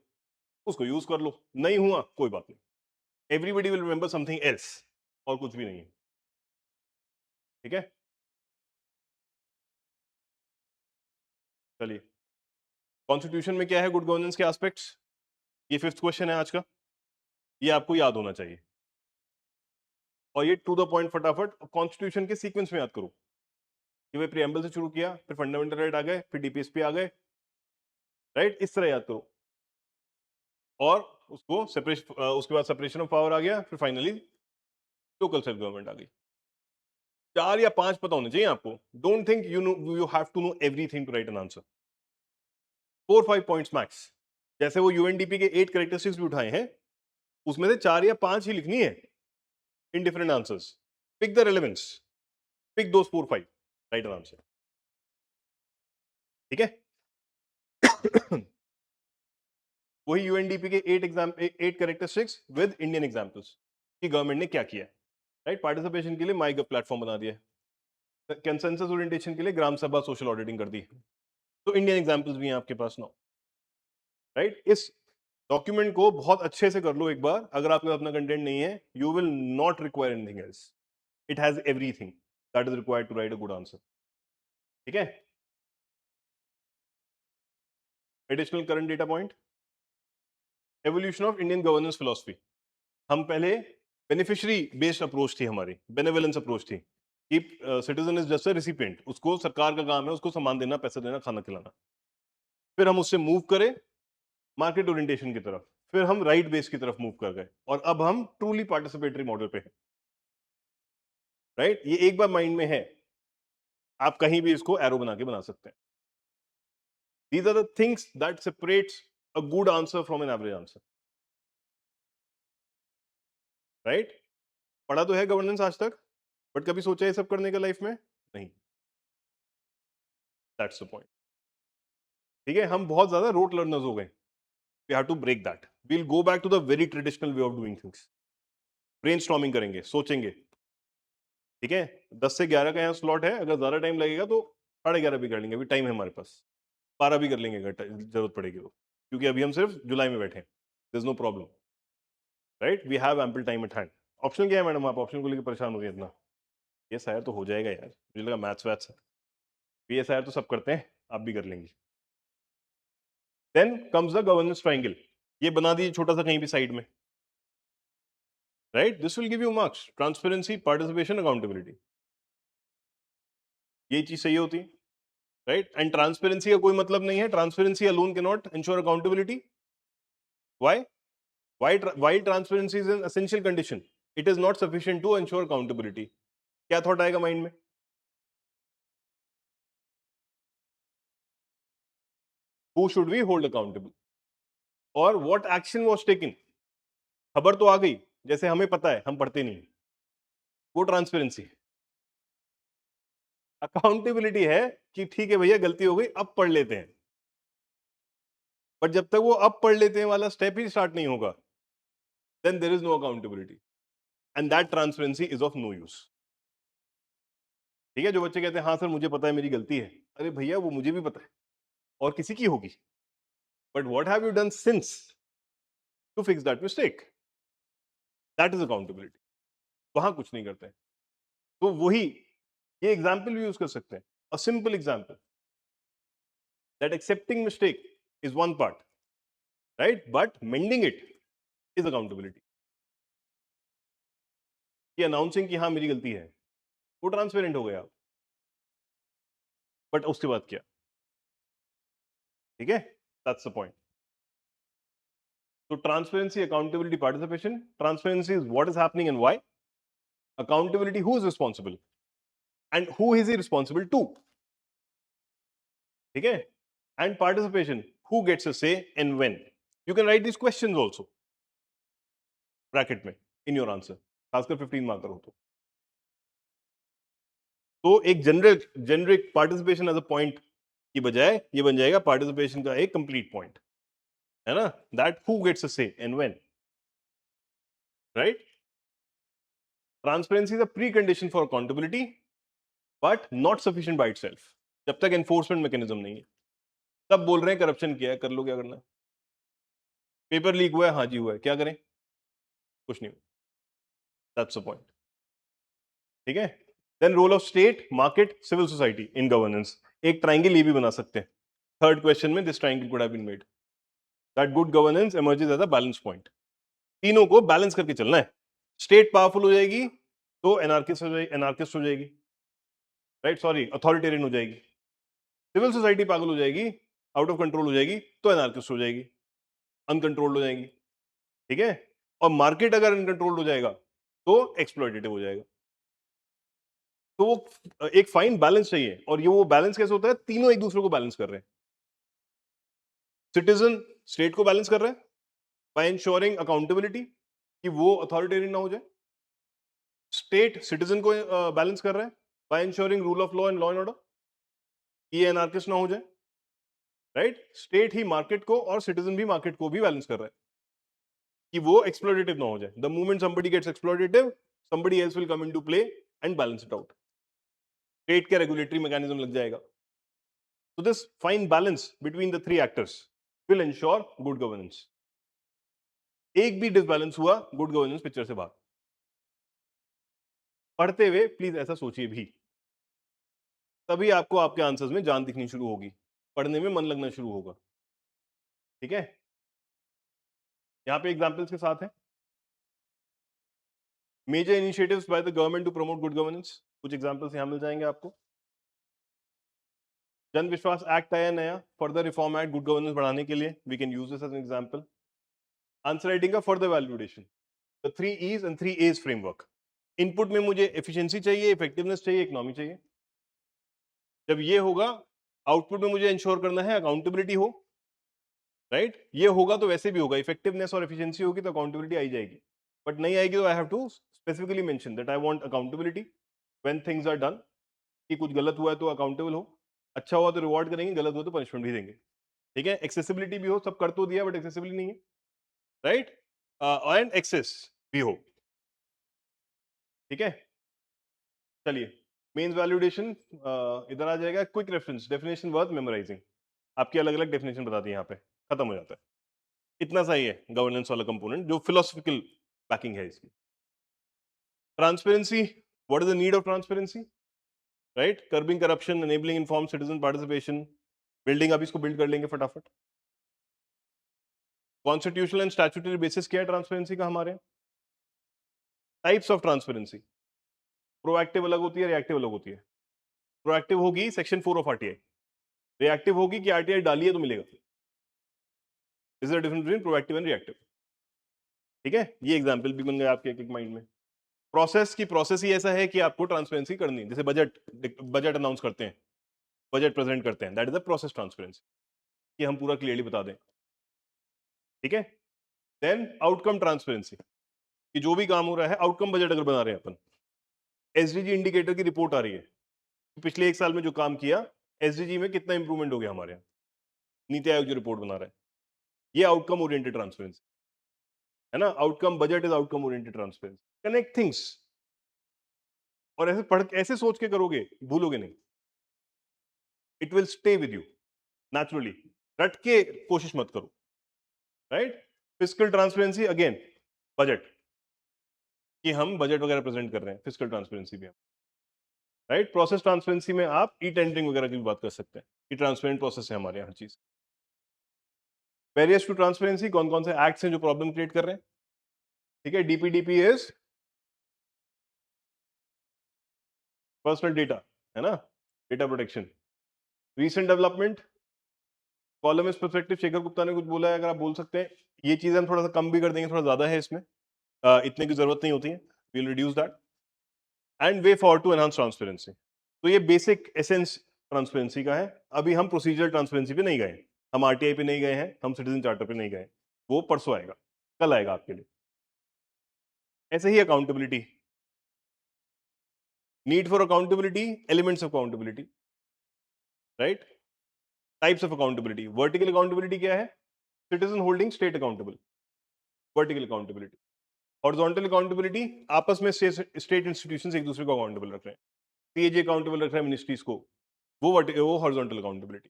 उसको यूज कर लो। नहीं हुआ कोई बात नहीं, everybody will remember something else, और कुछ भी नहीं है। ठीक है, चलिए, कॉन्स्टिट्यूशन में क्या है गुड गवर्नेंस के एस्पेक्ट्स, ये 5th क्वेश्चन है आज का, ये आपको याद होना चाहिए। और ये टू द पॉइंट फटाफट कॉन्स्टिट्यूशन के सीक्वेंस में याद करो, कि भाई प्रियम्बल से शुरू किया, फिर फंडामेंटल राइट आ गए, फिर डीपीएसपी आ गए, राइट, इस तरह याद करो। और उसको सेपरेशन, उसके बाद सेपरेशन ऑफ पावर आ गया, फिर फाइनली लोकल सेल्फ गवर्नमेंट आ गई। 4 या 5 पता होने चाहिए आपको। Don't think you know, you have to know everything to write an answer. 4-5 points max. जैसे वो यूएनडीपी के 8 कैरेक्टरिस्टिक्स भी उठाए हैं, उसमें से 4 या 5 ही लिखनी है in different answers. Pick the relevance, pick those 4-5, write an answer. ठीक है। वही यूएनडीपी के 8 कैरेक्टरिस्टिक्स विद इंडियन एग्जांपल्स कि गवर्नमेंट ने क्या किया, राइट। पार्टिसिपेशन के लिए माइगव प्लेटफॉर्म बना दिया, कंसेंसस ओरिएंटेशन के लिए ग्राम सभा सोशल ऑडिटिंग कर दी। तो इंडियन एग्जांपल्स भी हैं आपके पास नाउ, राइट। इस डॉक्यूमेंट को बहुत अच्छे से कर लो एक बार, अगर आपके पास अपना कंटेंट नहीं है, you will not require anything else. It has everything that is required to write a good answer. ठीक है, additional current data point, evolution of Indian governance philosophy. हम पहले बेनिफिशियरी बेस्ड अप्रोच थी हमारी, बेनेवलेंस अप्रोच थी कि citizen is just a recipient, उसको सरकार का काम है उसको सामान देना, पैसा देना, खाना खिलाना। फिर हम उससे मूव करें मार्केट ओरिएंटेशन की तरफ, फिर हम राइट बेस की तरफ मूव कर गए, और अब हम ट्रूली पार्टिसिपेटरी मॉडल पे हैं, राइट। ये एक बार माइंड में है, आप कहीं भी इसको एरो बना के बना सकते हैं। These are the things that separates a good answer from an average answer. Right? पढ़ा तो है गवर्नेंस आज तक, बट कभी सोचा ये सब करने का लाइफ में? नहीं. That's the point. ठीक है, हम बहुत ज्यादा रोट लर्नर्स हो गए. We have to break that. We'll go back to the very traditional way of doing things. Brainstorming करेंगे, सोचेंगे. ठीक है, 10 से 11 का यहाँ स्लॉट है, अगर ज्यादा टाइम लगेगा तो 11:30 भी कर लेंगे, अभी टाइम है हमारे पास. 12 भी कर लेंगे अगर जरूरत पड़ेगी तो, क्योंकि अभी हम सिर्फ जुलाई में बैठे हैं. There is no problem. Right, we have ample time at hand. Option क्या है मैडम? आप ऑप्शन को लेकर परेशान हो रही है इतना? ये शायद तो हो जाएगा यार, मुझे लगा मैथ्स वैथ्स है. ये शायद तो सब करते हैं, आप भी कर लेंगे. Then comes the governance triangle. ये बना दीजिए छोटा सा कहीं भी साइड में. Right, this will give you marks. Transparency, participation, accountability. ये चीज सही होती है. राइट, एंड ट्रांसपेरेंसी का कोई मतलब नहीं है. Transparency alone can not ensure accountability. Why? While transparency is an essential condition, it is not sufficient to ensure accountability. क्या थॉट आएगा माइंड में? Who should we hold accountable? और what action was taken? खबर तो आ गई, जैसे हमें पता है, हम पढ़ते नहीं. वो ट्रांसपेरेंसी. अकाउंटेबिलिटी है कि ठीक है भैया गलती हो गई, अब पढ़ लेते हैं. बट जब तक वो अब पढ़ लेते हैं वाला स्टेप ही स्टार्ट नहीं होगा, then there is no accountability, and that transparency is of no use. ठीक है, जो बच्चे कहते हैं हाँ सर मुझे पता है मेरी गलती है, अरे भैया वो मुझे भी पता है और किसी की होगी, but what have you done since to fix that mistake? That is accountability. वहां कुछ नहीं करते. तो वही ये एग्जाम्पल भी यूज कर सकते हैं. A simple example that accepting mistake is one part, right, but mending it is accountability. ये अनाउंसिंग कि हाँ मेरी गलती है, वो ट्रांसपेरेंट हो गया, बट उसके बाद क्या? ठीक है, that's the point. So transparency, accountability, participation. Transparency is what is happening and why. Accountability, who is responsible and who is he responsible to. ठीक है? And participation, who gets a say and when. You can write these questions also bracket में in your answer, खासकर 15 marker हो तो एक generic participation as a point की बजाय ये बन जाएगा पार्टिसिपेशन का एक कंप्लीट पॉइंट, है ना? दैट हु गेट्स अ से and when. Right, transparency is a pre condition for accountability but not sufficient by itself. जब तक एनफोर्समेंट मैकेनिज्म नहीं है. तब बोल रहे हैं करप्शन किया है, कर लो क्या करना. पेपर लीक हुआ है, हाँ जी हुआ है, क्या करें? कुछ नहीं. That's the point. ठीक है, then role of state, market, civil society in governance. एक ट्रायंगल ये भी बना सकते हैं. थर्ड क्वेश्चन में this triangle could have been made. That good governance emerges as a balance point. तीनों को बैलेंस करके चलना है. स्टेट पावरफुल हो जाएगी तो एनार्किस्ट हो जाएगी, राइट, सॉरी अथॉरिटेरियन हो जाएगी. सिविल सोसाइटी पागल हो जाएगी, आउट ऑफ कंट्रोल हो जाएगी तो एनार्किस्ट हो जाएगी, अनकंट्रोल्ड हो जाएगी. ठीक है, और मार्केट अगर अनकंट्रोल्ड हो जाएगा तो एक्सप्लॉइटेटिव हो जाएगा. तो वो एक फाइन बैलेंस चाहिए, और ये वो बैलेंस कैसे होता है? तीनों एक दूसरे को बैलेंस कर रहे हैं. सिटीजन स्टेट को बैलेंस कर रहे हैं बाय इंश्योरिंग अकाउंटेबिलिटी कि वो अथॉरिटेरियन ना हो जाए. स्टेट सिटीजन को बैलेंस कर रहा है by ensuring rule of law and order, ये एनार्किस्ट ना हो जाए. राइट, स्टेट ही मार्केट को और सिटीजन भी मार्केट को भी बैलेंस कर रहा है कि वो एक्सप्लॉइटेटिव ना हो जाए. The moment somebody gets exploitative, somebody else will come into play and balance it out. State के रेगुलेटरी मैकेनिज्म लग जाएगा. So this fine balance between the three actors will ensure good governance. एक भी disbalance हुआ, good governance picture से बाहर. पढ़ते हुए प्लीज ऐसा सोचिए भी, तभी आपको आपके आंसर्स में जान दिखनी शुरू होगी, पढ़ने में मन लगना शुरू होगा. ठीक है, यहां पे एग्जांपल्स के साथ है. Major initiatives by the government to promote good governance. कुछ एग्जांपल्स यहां मिल जाएंगे आपको. जन विश्वास एक्ट आया नया, further reform act good governance बढ़ाने के लिए. We can use this as an example. Answer writing का further validation, the 3 E's and 3 A's framework. Input में मुझे एफिशिएंसी चाहिए, इफेक्टिवनेस चाहिए, इकोनॉमी चाहिए. जब ये होगा आउटपुट में मुझे इंश्योर करना है अकाउंटेबिलिटी हो, राइट? ये होगा तो वैसे भी होगा, इफेक्टिवनेस और एफिशिएंसी होगी तो अकाउंटेबिलिटी आई जाएगी, बट नहीं आएगी तो I have to specifically mention that I want accountability when things are done, कि कुछ गलत हुआ है तो अकाउंटेबल हो, अच्छा हुआ तो रिवॉर्ड करेंगे, गलत हुआ तो पनिशमेंट भी देंगे, ठीक है? एक्सेसिबिलिटी भी हो, सब कर तो दिया बट एक्सेसिबिलिटी नहीं है, राइट? एंड एक्सेस भी हो, ठीक है? चलिए, मेंस वैलिडेशन इधर आ जाएगा, quick reference, definition worth memorising, आपकी अलग अलग डेफिनेशन बता दी यहाँ पे, खत्म हो जाता है। इतना सा ही है गवर्नेंस वाला कंपोनेंट जो फिलोसफिकल बैकिंग है इसकी। Transparency, what is the need of transparency, right? Curbing corruption, enabling informed citizen participation, building, अब इसको बिल्ड कर लेंगे फटाफट। कॉन्स्टिट्यूशनल एंड स्टैट्यूटरी बेसिस क्या है ट्रांसपेरेंसी का हमारे? टाइप्स ऑफ ट्रांसपेरेंसी, प्रोएक्टिव अलग होती है, रिएक्टिव अलग होती है। प्रोएक्टिव होगी सेक्शन 4 ऑफ आरटीआई, रिएक्टिव होगी कि आरटीआई डालिए तो मिलेगा। Is the difference between proactive and reactive, ठीक है? ये एग्जांपल भी बन गए आपके एक एक माइंड में। प्रोसेस की प्रोसेस ही ऐसा है कि आपको ट्रांसपेरेंसी करनी है, जैसे बजट, बजट अनाउंस करते हैं, बजट प्रेजेंट करते हैं, that is the process transparency, कि हम पूरा क्लियरली बता दें, ठीक है? देन आउटकम ट्रांसपेरेंसी, कि जो भी काम हो रहा है, आउटकम बजट अगर बना रहे हैं अपन, एसडीजी इंडिकेटर की रिपोर्ट आ रही है, पिछले एक साल में जो काम किया, एसडीजी में कितना इंप्रूवमेंट हो गया हमारे यहाँ, नीति आयोग जो रिपोर्ट बना रहा है, ये आउटकम ओरिएंटेड ट्रांसपेरेंसी है ना? Outcome budget is outcome oriented transparency, connect things, और ऐसे पढ़, ऐसे सोच के करोगे, भूलोगे नहीं, it will stay with you naturally, रट के कोशिश मत करो, right? Physical transparency, again budget, कि हम बजट वगैरह प्रेजेंट कर रहे हैं, फिजिकल ट्रांसपेरेंसी भी, राइट? प्रोसेस ट्रांसपेरेंसी में आप ई टेंडरिंग वगैरह की भी बात कर सकते हैं, कि ट्रांसपेरेंट प्रोसेस है हमारे यहाँ हर चीज। बैरियर्स टू ट्रांसपेरेंसी, कौन कौन से एक्ट्स हैं जो प्रॉब्लम क्रिएट कर रहे हैं, ठीक है? डीपीडीपी इज पर्सनल डेटा, है ना? Data protection. Recent development, columnist perspective, Shekhar Gupta ने कुछ बोला है, अगर आप बोल सकते हैं, ये चीजें हम थोड़ा सा कम भी कर देंगे, थोड़ा ज्यादा है इसमें, इतने की जरूरत नहीं होती है, we will reduce that. And way forward to enhance transparency, तो ये बेसिक एसेंस ट्रांसपेरेंसी का है। अभी हम प्रोसीजर ट्रांसपेरेंसी पे नहीं गए, हम आरटीआई पे नहीं गए हैं, हम सिटीजन चार्टर पे नहीं गए, वो परसों आएगा, कल आएगा आपके लिए। ऐसे ही accountability, need for accountability, elements of accountability, right? Types of accountability, vertical accountability क्या है? Citizen holding state accountable, vertical accountability. Horizontal accountability, आपस में स्टेट इंस्टीट्यूशंस एक दूसरे को अकाउंटेबल रख रहे हैं, सीएजी अकाउंटेबल रख रहे हैं मिनिस्ट्रीज को, वो हॉरिजॉन्टल अकाउंटेबिलिटी,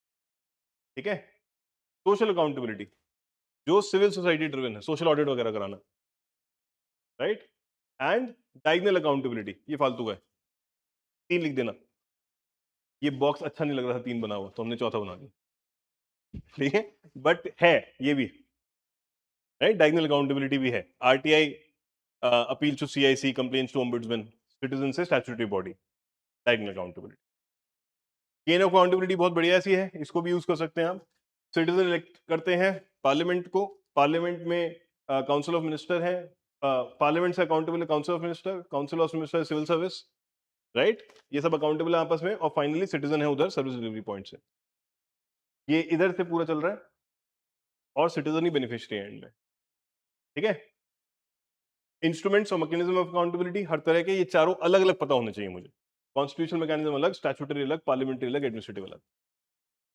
ठीक है? सोशल अकाउंटेबिलिटी, जो सिविल सोसाइटी ड्रिवन है, सोशल ऑडिट वगैरह कराना, राइट? एंड डायगोनल अकाउंटेबिलिटी, ये फालतू का है, 3 लिख देना, ये बॉक्स अच्छा नहीं लग रहा था 3 बना हुआ तो हमने चौथा बना दिया, ठीक है? बट है ये भी, राइट? डायगोनल अकाउंटेबिलिटी भी है। RTI appeal to CIC, complaints to ombudsman, citizen से statutory body, diagonal accountability. Chain of accountability बहुत बढ़िया सी है, इसको भी यूज कर सकते हैं आप। सिटीजन इलेक्ट करते हैं पार्लियामेंट को, पार्लियामेंट में काउंसिल ऑफ मिनिस्टर है, पार्लियामेंट से अकाउंटेबल है council of minister, council of minister civil service, right? ये सब अकाउंटेबल है आपस में, और फाइनली सिटीजन है उधर सर्विस डिलीवरी पॉइंट से, ये इधर से पूरा चल रहा है, और सिटीजन ही बेनिफिशियरी है एंड में, ठीक है? इंस्ट्रूमेंट्स और मैकेनिज्म ऑफ अकाउंटेबिलिटी, हर तरह के ये चारों अलग अलग पता होने चाहिए मुझे, कॉन्स्टिट्यूशनल मैकेनिज्म अलग, स्टैट्यूटरी अलग, पार्लियामेंट्री अलग, एडमिनिस्ट्रेटिव अलग।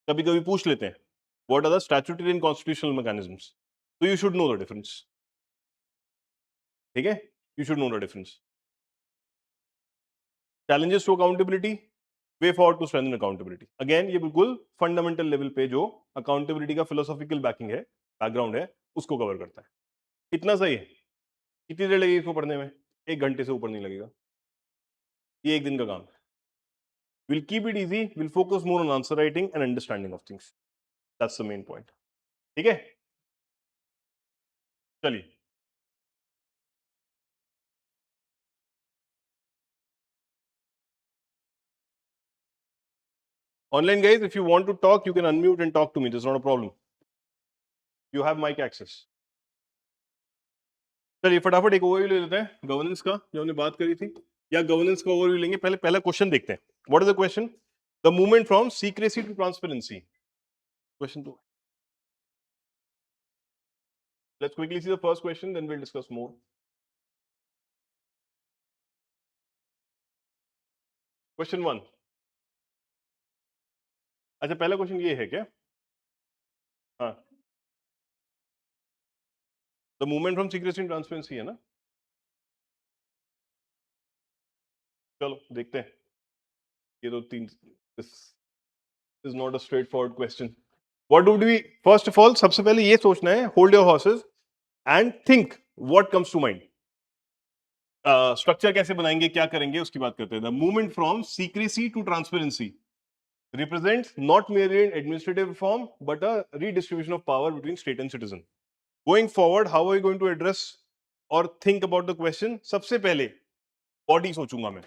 कभी कभी पूछ लेते हैं what are the statutory and constitutional mechanisms, तो you should know the difference, ठीक है? You should know the difference. Challenges to accountability, way forward to strengthen accountability, again ये बिल्कुल फंडामेंटल लेवल पे जो अकाउंटेबिलिटी का फिलोसॉफिकल बैकिंग है, background है, उसको कवर करता है। इतना सही है। कितनी देर लगेगी इसको पढ़ने में? 1 घंटे से ऊपर नहीं लगेगा, ये एक दिन का काम है। We'll keep it easy, we'll focus more on answer writing and understanding of things, that's the main point, ठीक है? चलिए, online guys, if you want to talk you can unmute and talk to me, there's not a problem, you have mic access। चलिए फटाफट एक overview ले लेते हैं governance का, जो हमने बात करी थी, या गवर्नेंस का ओवरव्यू लेंगे। पहले पहला क्वेश्चन देखते हैं, what is the question? The movement from secrecy to transparency. Question 2. Let's quickly see the first question, then we'll discuss more. Question 1. अच्छा, पहला क्वेश्चन ये है क्या? हाँ, the movement from secrecy and transparency है ना? चलो देखते हैं. ये तो तीन. This is not a straight forward question. What do we first of all, सबसे पहले ये सोचना है, hold your horses and think what comes to mind. Structure कैसे बनाएंगे, क्या करेंगे, उसकी बात करते हैं. The movement from secrecy to transparency represents not merely an administrative reform but a redistribution of power between state and citizen. Going forward, how are you going to address or think about the question? सबसे पहले body सोचूंगा मैं.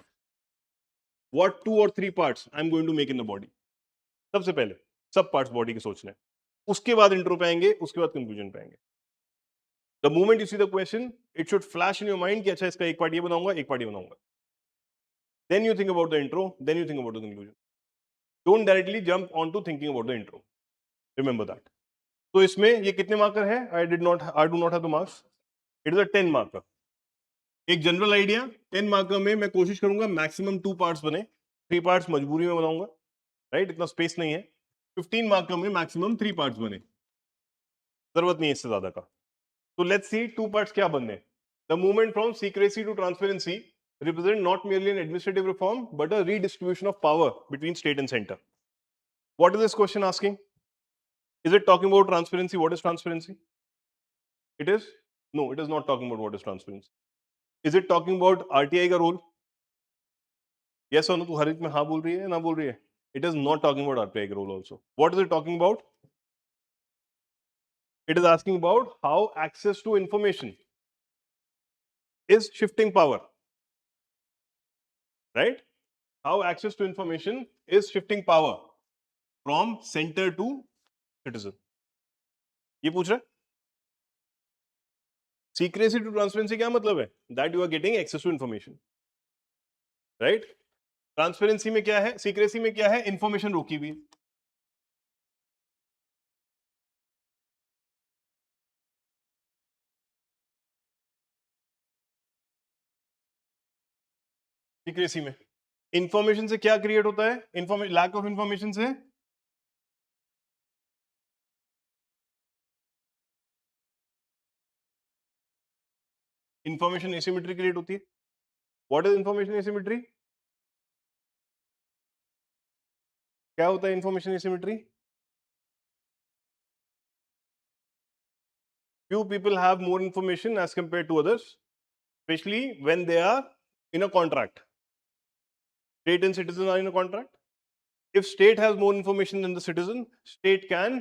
What 2 or 3 parts I'm going to make in the body? सबसे पहले सब parts body के सोचने हैं. उसके बाद इंट्रो पे आएंगे, उसके बाद कंक्लूजन पे आएंगे. The moment you see the question, it should flash in your mind कि अच्छा इसका एक पार्ट ये बनाऊंगा, एक पार्ट ये बनाऊंगा. Then you think about the intro, then you think about the conclusion. Don't directly jump onto thinking about the intro. Remember that. तो इसमें ये कितने मार्कर है? I do not have the marks. It is a 10 marker. एक general idea, 10 marker में मैं कोशिश करूंगा मैक्सिमम 2 पार्ट्स बने. 3 पार्ट्स मजबूरी में बनाऊंगा, राइट? इतना स्पेस नहीं है. 15 मार्कर में मैक्सिमम 3 पार्ट्स बने, जरूरत नहीं है इससे ज्यादा का. तो लेट्स सी 2 पार्ट्स क्या बनने. The movement from secrecy to transparency represent not merely an administrative reform but a redistribution of power between state and center. What is this question asking? Is it talking about transparency? What is transparency? It is? No, it is not talking about what is transparency. Is it talking about RTI का role? Yes or no? तू हर एक में हाँ बोल रही है, ना बोल रही है? It is not talking about RTI का role also. What is it talking about? It is asking about how access to information is shifting power, right? How access to information is shifting power from center to citizen. ये पूछ रहा है. Secrecy to transparency क्या मतलब है? That you are getting access to information, right? Transparency में क्या है? Secrecy में क्या है? Information रोकी हुई. Secrecy में इंफॉर्मेशन से क्या क्रिएट होता है? लैक ऑफ इंफॉर्मेशन से इंफॉर्मेशन एसिमेट्री क्रिएट होती है. What is information asymmetry? क्या होता है information asymmetry? Few people have more information as compared to others, especially when they are in a contract. State and citizen are in a contract. If state has more information than the citizen, state can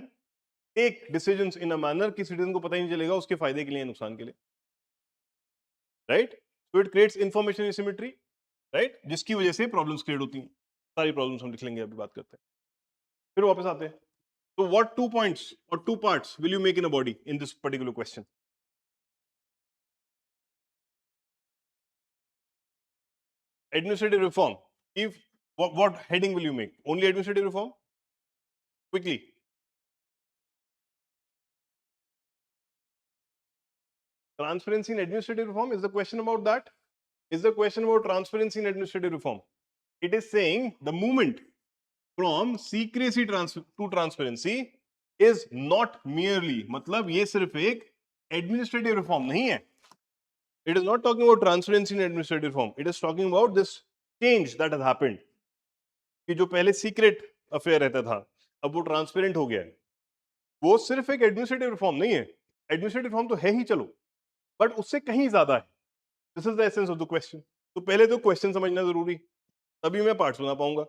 take decisions in a manner कि citizen को पता ही नहीं चलेगा उसके फायदे के लिए, नुकसान के लिए, right? So it creates information asymmetry, right? जिसकी वजह से प्रॉब्लम्स क्रिएट होती हैं. सारी प्रॉब्लम्स हम लिख लेंगे, अभी बात करते हैं. फिर वापस आते हैं. So what 2 points or 2 parts will you make in a body in this particular question? Administrative reform. If what heading will you make? Only administrative reform? Quickly. Transparency in administrative reform, is the question about that? Is the question about transparency in administrative reform? It is saying the movement from secrecy to transparency is not merely, मतलब ये सिर्फ एक administrative reform नहीं है. It is not talking about transparency in administrative reform. It is talking about this change that has happened. कि जो पहले secret affair रहता था, अब वो ट्रांसपेरेंट हो गया है. वो सिर्फ एक एडमिनिस्ट्रेटिव रिफॉर्म नहीं है. एडमिनिस्ट्रेटिव रिफॉर्म तो है ही, चलो, बट उससे कहीं ज्यादा है. This is the essence of the question. तो पहले तो क्वेश्चन समझना जरूरी, तभी मैं पार्ट्स बना पाऊंगा.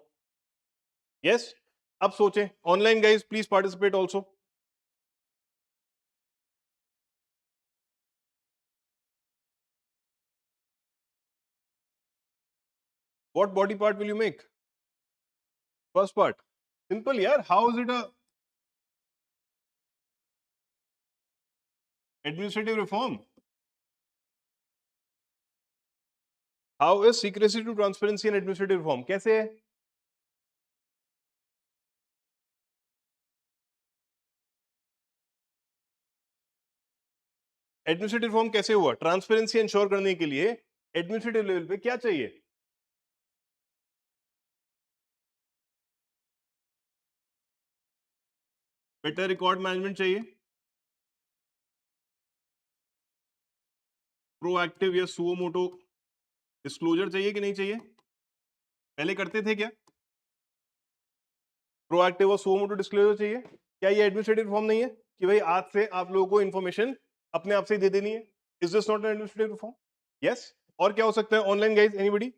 यस, अब सोचें. Online guys please participate also. What body part will you make? First part. Simple यार. How is it a administrative reform? How is secrecy to transparency and administrative reform? कैसे है? एडमिनिस्ट्रेटिव रिफॉर्म कैसे हुआ? Transparency ensure करने के लिए administrative level पे क्या चाहिए? बेटर रिकॉर्ड मैनेजमेंट चाहिए, प्रोएक्टिव या सुओ मोटो डिस्क्लोजर चाहिए कि नहीं चाहिए? पहले करते थे क्या? प्रोएक्टिव और सुओ मोटो डिस्क्लोजर चाहिए? क्या ये एडमिनिस्ट्रेटिव रिफॉर्म नहीं है कि भाई आज से आप लोगों को इन्फॉर्मेशन अपने आप से ही दे देनी है? Is this not an administrative reform? Yes. और क्या हो सकता है online guys? Anybody?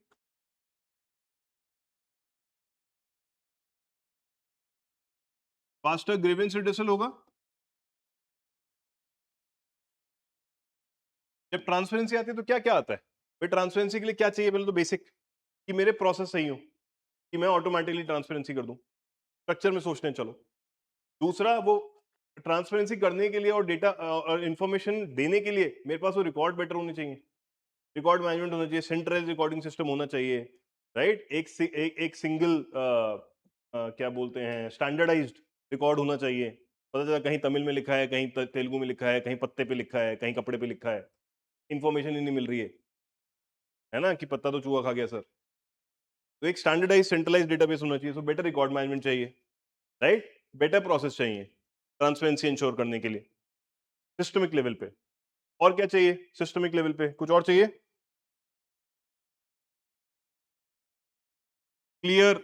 Faster grievance redressal होगा। जब ट्रांसपेरेंसी आती है तो क्या क्या आता है? भाई ट्रांसपेरेंसी के लिए क्या चाहिए? पहले तो बेसिक कि मेरे प्रोसेस सही हो, कि मैं ऑटोमेटिकली ट्रांसपेरेंसी कर दूं, स्ट्रक्चर में सोचने चलो। दूसरा, वो ट्रांसपेरेंसी करने के लिए और डेटा और इंफॉर्मेशन देने के लिए मेरे पास वो रिकॉर्ड बेटर होने चाहिए, रिकॉर्ड मैनेजमेंट होना चाहिए, सेंट्रलाइज रिकॉर्डिंग सिस्टम होना चाहिए, राइट? एक सिंगल क्या बोलते हैं, स्टैंडर्डाइज्ड रिकॉर्ड होना चाहिए। पता चला कहीं तमिल में लिखा है, कहीं तेलुगु में लिखा है, कहीं पत्ते पे लिखा है, कहीं कपड़े पे लिखा है, इंफॉर्मेशन ही नहीं मिल रही है ना, कि पत्ता तो चूहा खा गया सर। तो एक स्टैंडर्डाइज सेंट्रलाइज डेटाबेस होना चाहिए, सो बेटर रिकॉर्ड मैनेजमेंट चाहिए, राइट? बेटर प्रोसेस चाहिए ट्रांसपेरेंसी इंश्योर करने के लिए सिस्टमिक लेवल पे। और क्या चाहिए सिस्टमिक लेवल पे? कुछ और चाहिए? क्लियर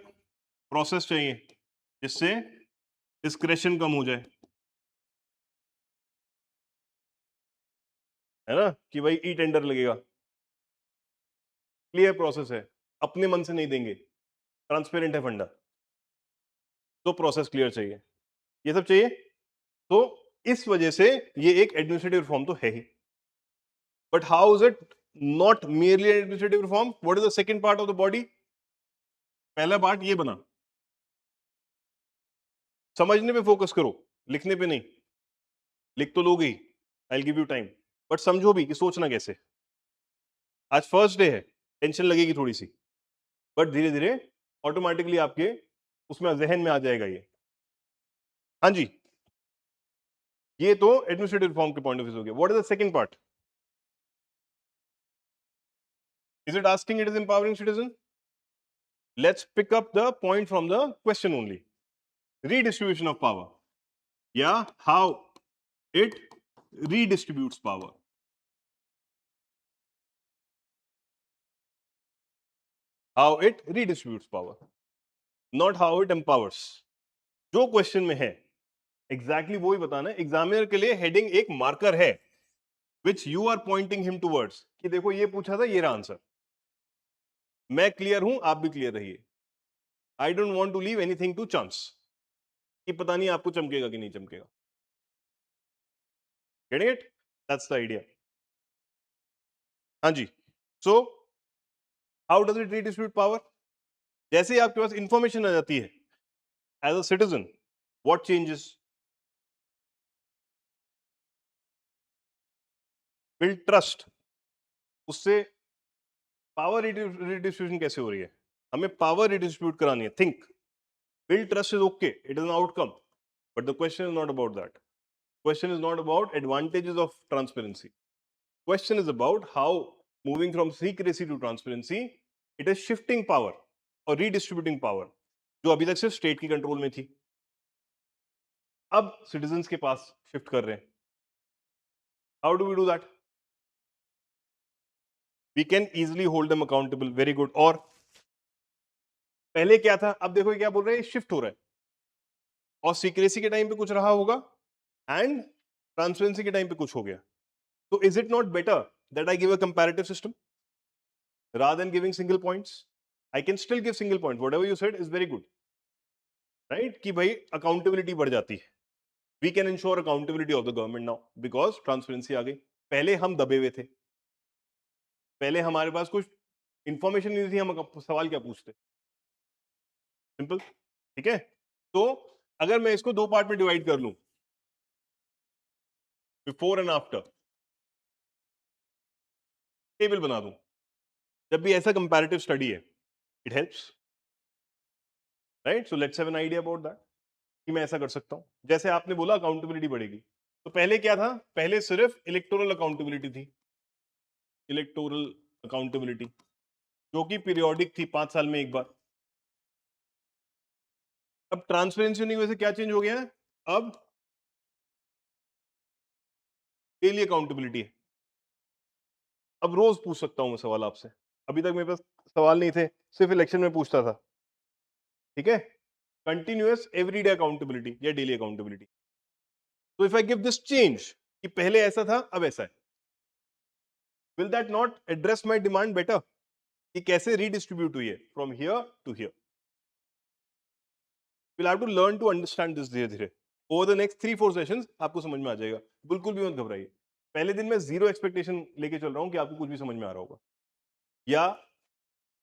प्रोसेस चाहिए जिससे डिस्क्रेशन कम हो जाए, है ना, कि भाई ई टेंडर लगेगा, क्लियर प्रोसेस है, अपने मन से नहीं देंगे, ट्रांसपेरेंट है फंडा, तो प्रोसेस क्लियर चाहिए, ये सब चाहिए। तो इस वजह से ये एक एडमिनिस्ट्रेटिव रिफॉर्म तो है ही, but how is it not merely administrative reform? What is the second part of the body? पहला पार्ट ये बना, समझने पे फोकस करो, लिखने पे नहीं। लिख तो लोगे ही, I will give you time, but समझो भी कि सोचना कैसे। आज फर्स्ट डे है, टेंशन लगेगी थोड़ी सी, बट धीरे धीरे ऑटोमेटिकली आपके उसमें जहन में आ जाएगा ये। हाँ जी, ये तो एडमिनिस्ट्रेटिव रिफॉर्म के पॉइंट ऑफ व्यू हो गया। What is the second part? Is it asking, it is empowering citizen? Let's pick up the point from the question only. Redistribution of power, yeah, how it redistributes power, how it redistributes power, not how it empowers। जो question में है exactly वो ही बताना है। Examiner के लिए heading एक marker है which you are pointing him towards, कि देखो ये पूछा था, ये रहा आंसर। मैं क्लियर हूं, आप भी क्लियर रहिए। I don't want to leave anything to chance, कि पता नहीं आपको चमकेगा कि नहीं चमकेगा। Getting it? That's the idea. हाँ जी। So how does it redistribute power? जैसे ही आपके पास इंफॉर्मेशन आ जाती है as a citizen, what changes? Build trust. उससे पावर रिडिस्ट्रीब्यूशन कैसे हो रही है? हमें पावर रिडिस्ट्रीब्यूट करानी है। Think, build trust is okay, it is an outcome, but the question is not about that. Question is not about advantages of transparency. Question is about how moving from secrecy to transparency it is shifting power और redistributing power, जो अभी तक सिर्फ state की control में थी, अब citizen के पास शिफ्ट कर रहे हैं। How do we do that? We can easily hold them accountable. Very good. और पहले क्या था, अब देखो क्या बोल रहे हैं, शिफ्ट हो रहा है। और सीक्रेसी के टाइम पे कुछ रहा होगा एंड ट्रांसपेरेंसी के टाइम पे कुछ हो गया। तो is it not better that I give a comparative system rather than giving single points? I can still give single points. Whatever you said is very good, right? कि भाई accountability बढ़ जाती है। We can ensure accountability of the government now because transparency आ गई। पहले हम दबे हुए थे, पहले हमारे पास कुछ इंफॉर्मेशन नहीं थी, हम सवाल क्या पूछते? सिंपल। ठीक है? तो अगर मैं इसको दो पार्ट में डिवाइड कर लूं, बिफोर एंड आफ्टर टेबल बना दूं, जब भी ऐसा कंपैरेटिव स्टडी है, it helps, right? So let's have an idea about that, कि मैं ऐसा कर सकता हूं। जैसे आपने बोला अकाउंटेबिलिटी बढ़ेगी, तो पहले क्या था, पहले सिर्फ इलेक्टोरल अकाउंटेबिलिटी थी, इलेक्टोरल अकाउंटेबिलिटी, जो कि पीरियोडिक थी, 5 साल में एक बार। अब ट्रांसपेरेंसी होने की वजह से क्या चेंज हो गया है, अब डेली अकाउंटेबिलिटी है। अब रोज पूछ सकता हूं मैं सवाल आपसे, अभी तक मेरे पास सवाल नहीं थे, सिर्फ इलेक्शन में पूछता था, ठीक है। कंटिन्यूअस एवरीडे अकाउंटेबिलिटी या डेली अकाउंटेबिलिटी। तो if I give this change कि पहले ऐसा था अब ऐसा है, will that not address my demand better, कि कैसे रीडिस्ट्रीब्यूट हुई है from here to here. Will have to learn to understand this धीरे धीरे। ओवर द नेक्स्ट 3-4 सेशंस आपको समझ में आ जाएगा, बिल्कुल भी मत घबराइए। पहले दिन मैं जीरो एक्सपेक्टेशन लेके चल रहा हूं कि आपको कुछ भी समझ में आ रहा होगा, या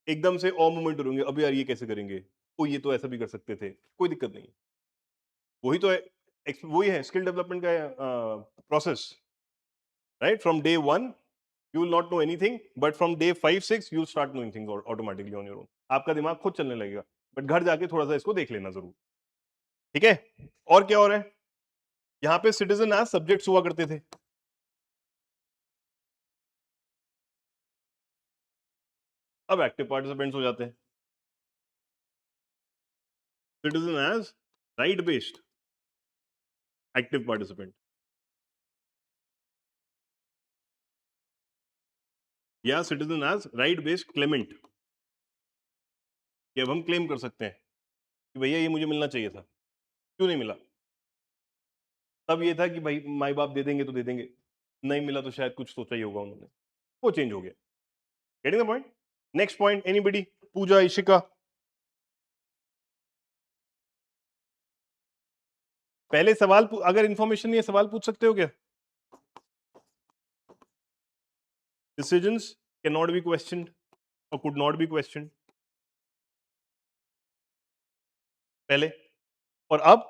एकदम से ओ मोमेंट होंगे, अभी यार ये कैसे करेंगे, ओ ये तो ऐसा भी कर सकते थे, कोई दिक्कत नहीं। वही तो है, वही है स्किल डेवलपमेंट का process, right. From day 1 you will not know anything, but from day 5-6 you'll start knowing things automatically on your own। आपका दिमाग खुद चलने लगेगा, बट घर जाके थोड़ा सा इसको देख लेना जरूर, ठीक है। और क्या हो रहा है, यहाँ पे सिटीजन एज सब्जेक्ट्स हुआ करते थे, अब एक्टिव पार्टिसिपेंट्स हो जाते हैं। Citizen as right based active participant, या citizen as right based claimant, कि अब हम क्लेम कर सकते हैं कि भैया ये मुझे मिलना चाहिए था, क्यों नहीं मिला। तब ये था कि भाई माई बाप दे देंगे तो दे देंगे, नहीं मिला तो शायद कुछ सोचा ही होगा उन्होंने, वो चेंज हो गया। Getting the point. Next point, anybody, Pooja, Ishika. पहले सवाल अगर इंफॉर्मेशन नहीं है सवाल पूछ सकते हो क्या। Decisions can not be question और कुड नॉट बी क्वेश्चन पहले, और अब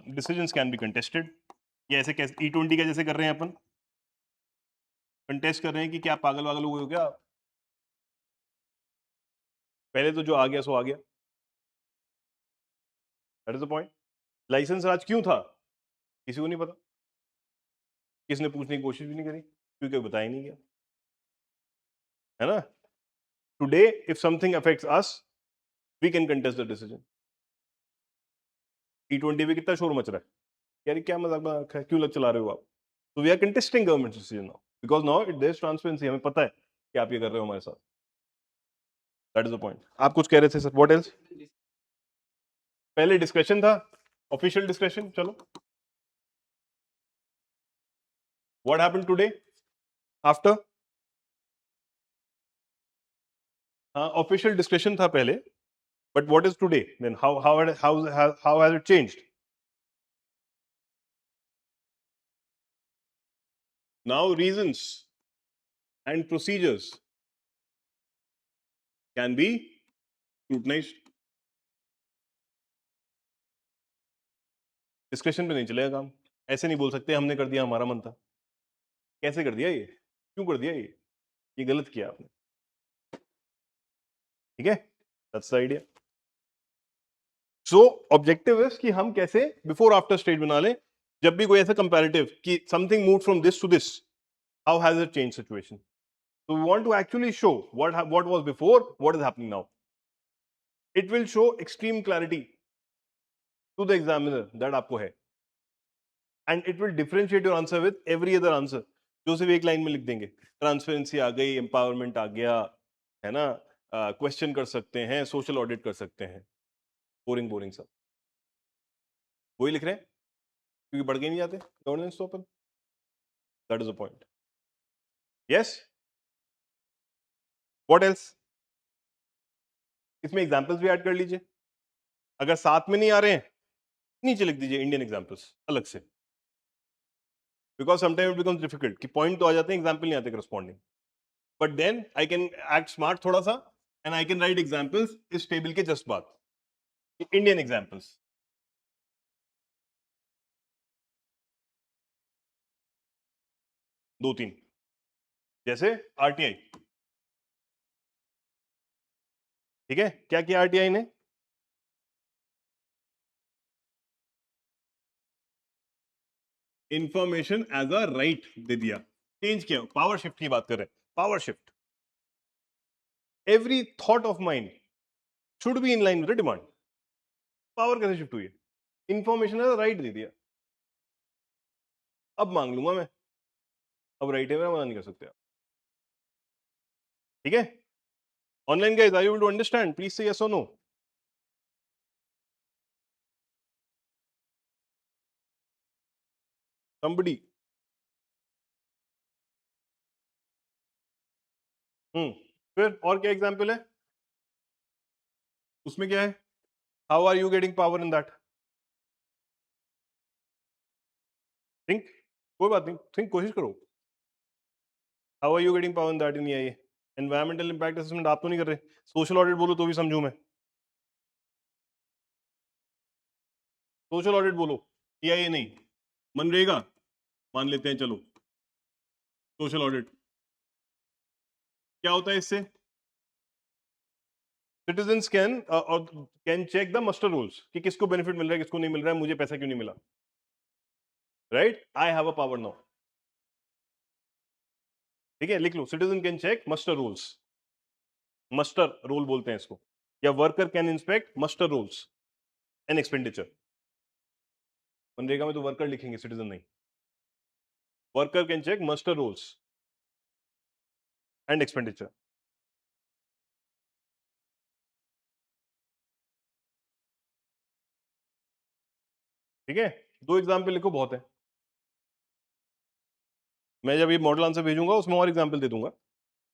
डिसीजंस कैन बी कंटेस्टेड। ये ऐसे कैसे E20 का जैसे कर रहे हैं अपन, कंटेस्ट कर रहे हैं कि क्या पागल वागल हो क्या, पहले तो जो आ गया सो आ गया। That is the point. Licence raj क्यों था, किसी को नहीं पता, किसने पूछने की कोशिश भी नहीं करी, क्योंकि बताया ही नहीं गया, है ना। Today if something affects us we can contest the decision. T20 में कितना शोर मच रहा है, यार क्या मजाक बना रखा है, क्यों लग चला रहे हो आप। तो we are contesting government decision now, because now it there is transparency, हमें पता है कि आप ये कर रहे हो हमारे साथ। That is the point. आप कुछ कह रहे थे सर, व्हाट एल्स। पहले डिस्कशन था, ऑफिशियल डिस्कशन, चलो व्हाट हैपेंड टुडे आफ्टर। हाँ ऑफिशियल डिस्कशन था पहले, but what is today then, how has it changed. Now reasons and procedures can be scrutinised. Discussion पे नहीं चलेगा काम, ऐसे नहीं बोल सकते हमने कर दिया हमारा मन था, कैसे कर दिया ये, क्यों कर दिया ये गलत किया आपने, ठीक है। That's the idea. So objective is कि हम कैसे बिफोर आफ्टर स्टेज बना लें, जब भी कोई ऐसा कंपैरेटिव कि something move from this to this, how has it change situation. So we want to actually show what was before, what is happening now. It will show extreme clarity to the examiner that आपको है, and it will differentiate your answer with every other answer जो सिर्फ एक line में लिख देंगे, transparency आ गई, empowerment आ गया, है ना, क्वेश्चन कर सकते हैं, सोशल ऑडिट कर सकते हैं, बोरिंग बोरिंग सब वही लिख रहे हैं, क्योंकि बढ़ के नहीं जाते गवर्नेंस तो अपन। That is the point. Yes, what else. इसमें एग्जांपल्स भी ऐड कर लीजिए, अगर साथ में नहीं आ रहे हैं नीचे लिख दीजिए इंडियन एग्जांपल्स अलग से, because sometime it becomes difficult कि पॉइंट तो आ जाते हैं, एग्जांपल नहीं आते corresponding, but then I can act smart थोड़ा सा, and I can write examples इस टेबल के जस्ट बाद, इंडियन एग्जांपल्स। 2-3, जैसे आरटीआई, ठीक है, क्या किया आरटीआई ने, इंफॉर्मेशन एज अ राइट दे दिया, चेंज किया, पावर शिफ्ट की बात कर रहे हैं, power shift. Every thought of mind should be in line with demand. Power कैसे शिफ्ट हुई है? इंफॉर्मेशन एज अ राइट दे दिया, अब मांग लूंगा मैं, अब राइट है मेरा, मना नहीं कर सकते आप। ठीक है, online guys, are you able to understand? Please से यस और नो। somebody। फिर और क्या एग्जांपल है उसमें? क्या है? How are you getting power in that? Think, कोई बात नहीं, थिंक, कोशिश करो। How are you getting power in that in ये एनवायरमेंटल इंपैक्ट असेसमेंट आप तो नहीं कर रहे, सोशल ऑडिट बोलो तो भी समझू मैं, सोशल ऑडिट बोलो, ये नहीं, मनरेगा मान लेते हैं, चलो सोशल ऑडिट क्या होता है इससे? Citizens can check the muster rolls कि किसको बेनिफिट मिल रहा है, किसको नहीं मिल रहा है, मुझे पैसा क्यों नहीं मिला, right? I have a power now. ठीक है, लिख लो, citizen can check muster rules, muster roll बोलते हैं इसको, या worker can inspect muster rules and expenditure. MNREGA में तो वर्कर लिखेंगे, सिटीजन नहीं। Worker can check muster rules and expenditure. ठीक है, दो एग्जाम्पल लिखो, बहुत है। मैं जब ये मॉडल आंसर भेजूंगा उसमें और एग्जाम्पल दे दूंगा,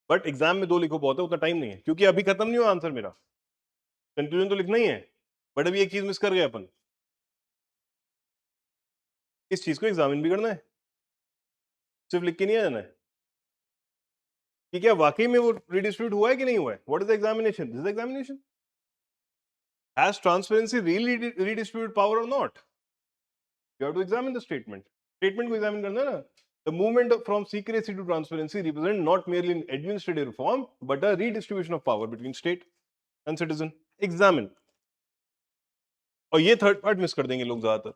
बट एग्जाम में दो लिखो, बहुत है, उतना टाइम नहीं है, क्योंकि अभी खत्म नहीं हुआ आंसर मेरा, कंक्लूजन तो लिखना ही है। बट अभी एक चीज मिस कर गए अपन, इस चीज को एग्जामिन भी करना है, सिर्फ लिख के नहीं आ जाना है कि क्या वाकई में वो रिडिस्ट्रीब्यूट हुआ है कि नहीं हुआ है। What is the examination? This is examination. Has transparency really redistribute power और not? You have to examine the statement, statement को एग्जामिन करना है ना। The movement from secrecy to transparency represent not merely an administrative reform, but a redistribution of power between state and citizen. Examine। और ये third part miss कर देंगे लोग ज्यादातर,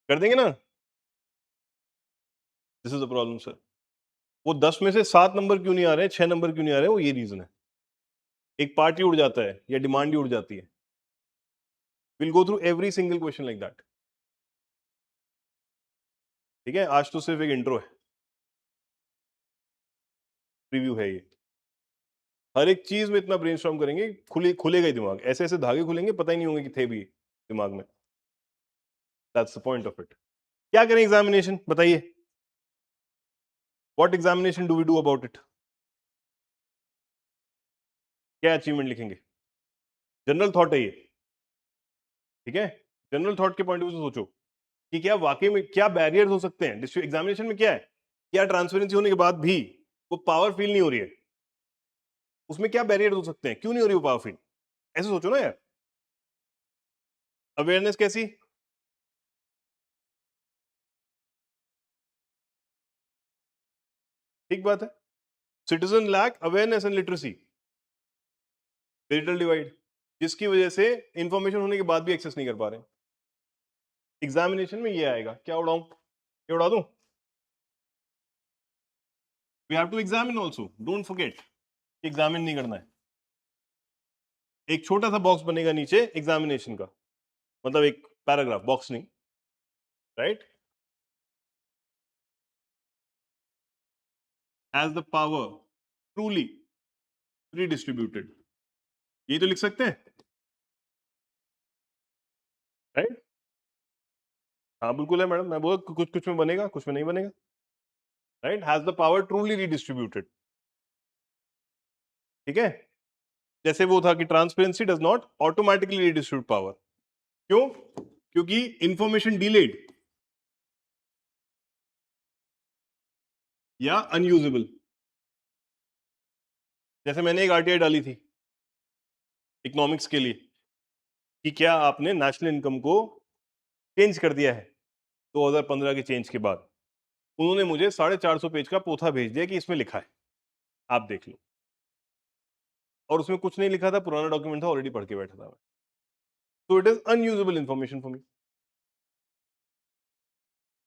कर देंगे ना। This is the problem sir. वो 10 में से 7 नंबर क्यों नहीं आ रहे हैं, 6 नंबर क्यों नहीं आ रहे हैं, वो ये रीजन है। एक पार्ट ही उड़ जाता है या डिमांड ही उड़ जाती है। Will go through every single question like that. ठीक है, आज तो सिर्फ एक इंट्रो है, प्रीव्यू है ये। हर एक चीज में इतना ब्रेनस्टॉर्म करेंगे, खुलेगा ही दिमाग, ऐसे ऐसे धागे खुलेंगे, पता ही नहीं होंगे कि थे भी दिमाग में। That's the point of it. क्या करें एग्जामिनेशन, बताइए? What examination do we do about it? क्या अचीवमेंट लिखेंगे? जनरल थॉट है ये, ठीक है, जनरल थॉट के पॉइंट ऑफ व्यू से सोचो कि क्या वाकई में क्या बैरियर्स हो सकते हैं एग्जामिनेशन में। क्या है, क्या ट्रांसपेरेंसी होने के बाद भी वो पावर फील नहीं हो रही है, उसमें क्या बैरियर हो सकते हैं, क्यों नहीं हो रही वो पावर फील? ऐसे सोचो ना यार। अवेयरनेस कैसी? ठीक बात है, citizen lack awareness and literacy, digital divide, जिसकी वजह से इंफॉर्मेशन होने के बाद भी एक्सेस नहीं कर पा रहे। एग्जामिनेशन में ये आएगा, क्या उड़ाऊं, ये उड़ा दूं? We have to examine also, don't forget, examine नहीं करना है। एक छोटा सा बॉक्स बनेगा नीचे एग्जामिनेशन का, मतलब एक पैराग्राफ, बॉक्स नहीं, right? As the power truly redistributed, ये तो लिख सकते हैं, राइट? हाँ बिल्कुल है मैडम, मैं बोल कुछ कुछ में बनेगा, कुछ में नहीं बनेगा, right? Has the power truly redistributed. ठीक है, जैसे वो था कि transparency does not automatically redistribute power. क्यों? क्योंकि इंफॉर्मेशन डिलेड या अनयूजेबल। जैसे मैंने एक आरटीआई डाली थी इकोनॉमिक्स के लिए कि क्या आपने नेशनल इनकम को चेंज कर दिया है 2015 के चेंज के बाद। उन्होंने मुझे 450 पेज का पोथा भेज दिया कि इसमें लिखा है, आप देख लो। और उसमें कुछ नहीं लिखा था, पुराना डॉक्यूमेंट था, ऑलरेडी पढ़ के बैठा था मैं। तो it is unusable information for me.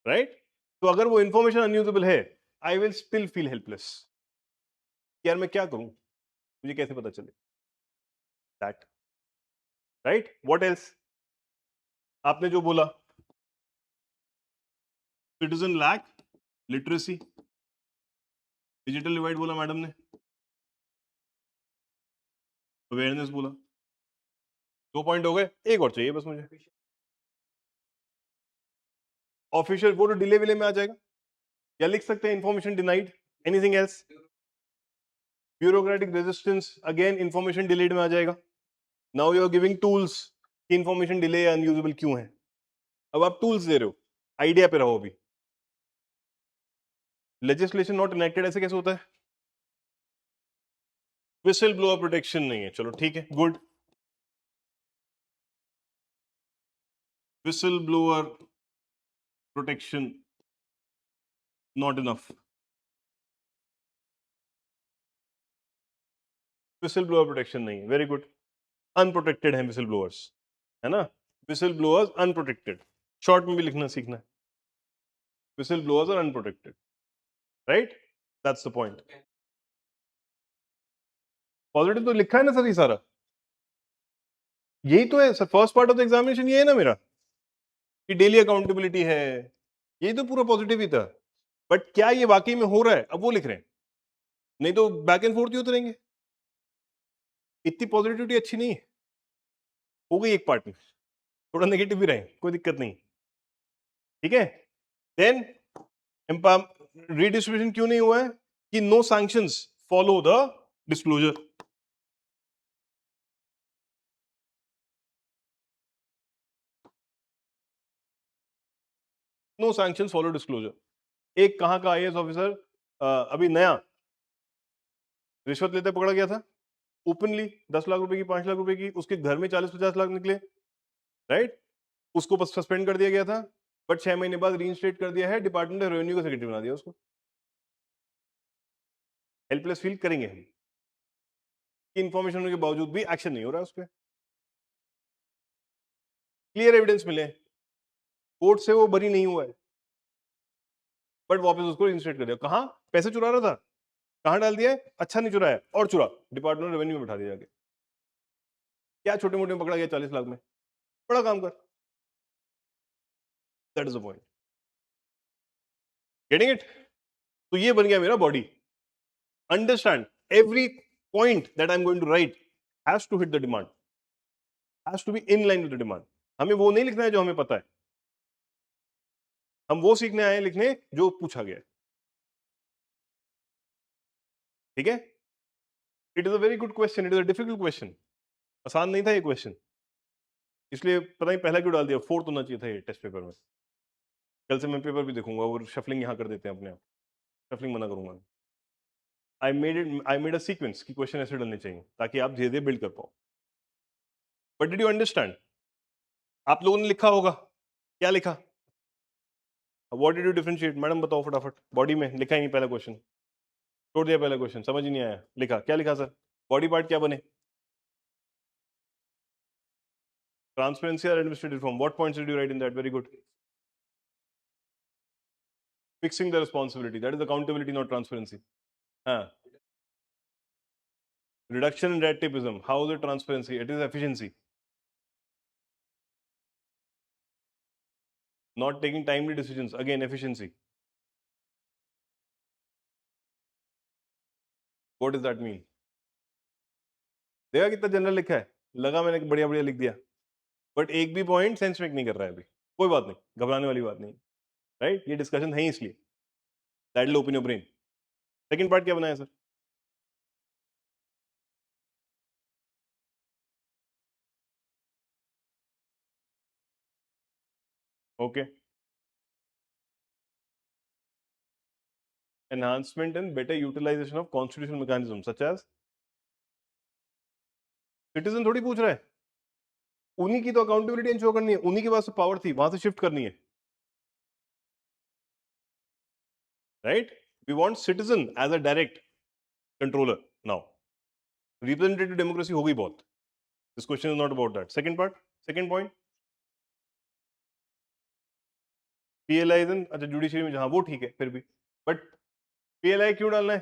Right? तो अगर वो इंफॉर्मेशन अनयूजेबल है, I will still feel helpless. यार मैं क्या करूं, मुझे कैसे पता चले दैट, राइट? What else? आपने जो बोला, citizen lack literacy, digital divide बोला मैडम ने, अवेयरनेस बोला, 2 पॉइंट हो गए, एक और चाहिए बस मुझे। ऑफिशियल वो तो डिले विले में आ जाएगा, या लिख सकते हैं information denied, anything else? Bureaucratic resistance, again information delayed में आ जाएगा। Now you are giving tools कि इंफॉर्मेशन डिले या अनयूजेबल क्यों है। अब आप टूल्स दे रहे हो, आइडिया पे रहो अभी। लेजिस्लेशन नॉट इनेक्टेड ऐसे कैसे होता है? विसल ब्लोअर प्रोटेक्शन नहीं है, चलो ठीक है, good. Whistle blower protection not enough. Whistle blower protection नहीं है, वेरी गुड। अनप्रोटेक्टेड है विसल ब्लोअर्स, है ना? विसल ब्लोअर्स अनप्रोटेक्टेड, शॉर्ट में भी लिखना सीखना है। Whistle blowers are unprotected, right? That's the point. Positive तो लिखा है ना सर, ये सारा यही तो है sir. First part of the examination ये है ना मेरा, कि डेली अकाउंटेबिलिटी है, यही तो पूरा पॉजिटिव ही था। बट क्या ये वाकई में हो रहा है, अब वो लिख रहे हैं, नहीं तो बैक एंड फोर्थ ही होते रहेंगे। इतनी पॉजिटिविटी अच्छी नहीं है, हो गई एक पार्ट में, थोड़ा नेगेटिव भी रहे, कोई दिक्कत नहीं, ठीक है? देन रीडिस्ट्रीब्यूशन क्यों नहीं हुआ है? कि no sanctions follow the disclosure. No sanctions follow disclosure. एक कहां का आईएएस ऑफिसर अभी नया रिश्वत लेते पकड़ा गया था, ओपनली 10 लाख रुपए की, 5 लाख रुपए की, उसके घर में 40-50 लाख निकले, राइट? उसको बस सस्पेंड कर दिया गया था, बट 6 महीने बाद रीइंस्टेट कर दिया है, डिपार्टमेंट ने रेवेन्यू का सेक्रेटरी बना दिया उसको। हेल्पलेस फील करेंगे हम, इंफॉर्मेशन होने के बावजूद भी एक्शन नहीं हो रहा है उस पर। क्लियर एविडेंस मिले, कोर्ट से वो बरी नहीं हुआ है, बट वापस उसको रीइंस्टेट कर दिया। कहां? पैसे चुरा रहा था, कहां डाल दिया है? अच्छा नहीं चुराया, और चुरा, डिपार्टमेंट रेवेन्यू में बैठा दिया जाके। क्या छोटे मोटे में पकड़ा गया 40 लाख में? बड़ा काम कर। That is the point, getting it? तो ये बन गया मेरा body. Understand, every point that I am going to write has to hit the demand, has to be in line with the demand. हमें वो नहीं लिखना है जो हमें पता है, हम वो सीखने आए हैं लिखने जो पूछा गया है, ठीक है? It is a very good question, it is a difficult question. आसान नहीं था ये क्वेश्चन, इसलिए पता नहीं पहला क्यों डाल दिया, फोर्थ होना चाहिए था ये टेस्ट पेपर में। कल से मैं पेपर भी देखूंगा, और शफलिंग यहाँ कर देते हैं अपने आप, शफलिंग मना करूंगा। आई मेड अ सीक्वेंस कि क्वेश्चन ऐसे डलने चाहिए ताकि आप धीरे धीरे बिल्ड कर पाओ। But did you understand? आप लोगों ने लिखा होगा, क्या लिखा? What did you differentiate? Madam बताओ फटाफट, बॉडी में लिखा ही नहीं पहला क्वेश्चन, छोड़ दिया पहला क्वेश्चन, समझ ही नहीं आया, लिखा क्या? लिखा सर, बॉडी पार्ट क्या बने? ट्रांसपेरेंसी और administrative reform, what points did you right in that? Very good. Fixing the responsibility, that is accountability not transparency. हाँ, reduction in red tapeism, how is it transparency? It is efficiency. Not taking timely decisions, again efficiency. What does that mean? देखा कितना general लिखा है, लगा मैंने बढ़िया बढ़िया लिख दिया, बट एक भी पॉइंट सेंस मेक नहीं कर रहा है अभी। कोई बात नहीं, घबराने वाली बात नहीं, राइट? ये डिस्कशन है ही इसलिए, that will open your brain. Second part क्या बनाया sir? Okay, enhancement and better utilization of constitutional mechanism such as. Citizen थोड़ी पूछ रहा है, उन्हीं की तो अकाउंटेबिलिटी इंश्योर करनी है, उन्हीं के पास पावर थी, वहां से शिफ्ट करनी है, right? We want citizen as a direct controller now. Representative democracy हो गई बहुत, this question is not about that. Second part, second point, PLI अच्छा जुडिशरी में, जहाँ वो ठीक है फिर भी, बट PLI क्यों डालना है?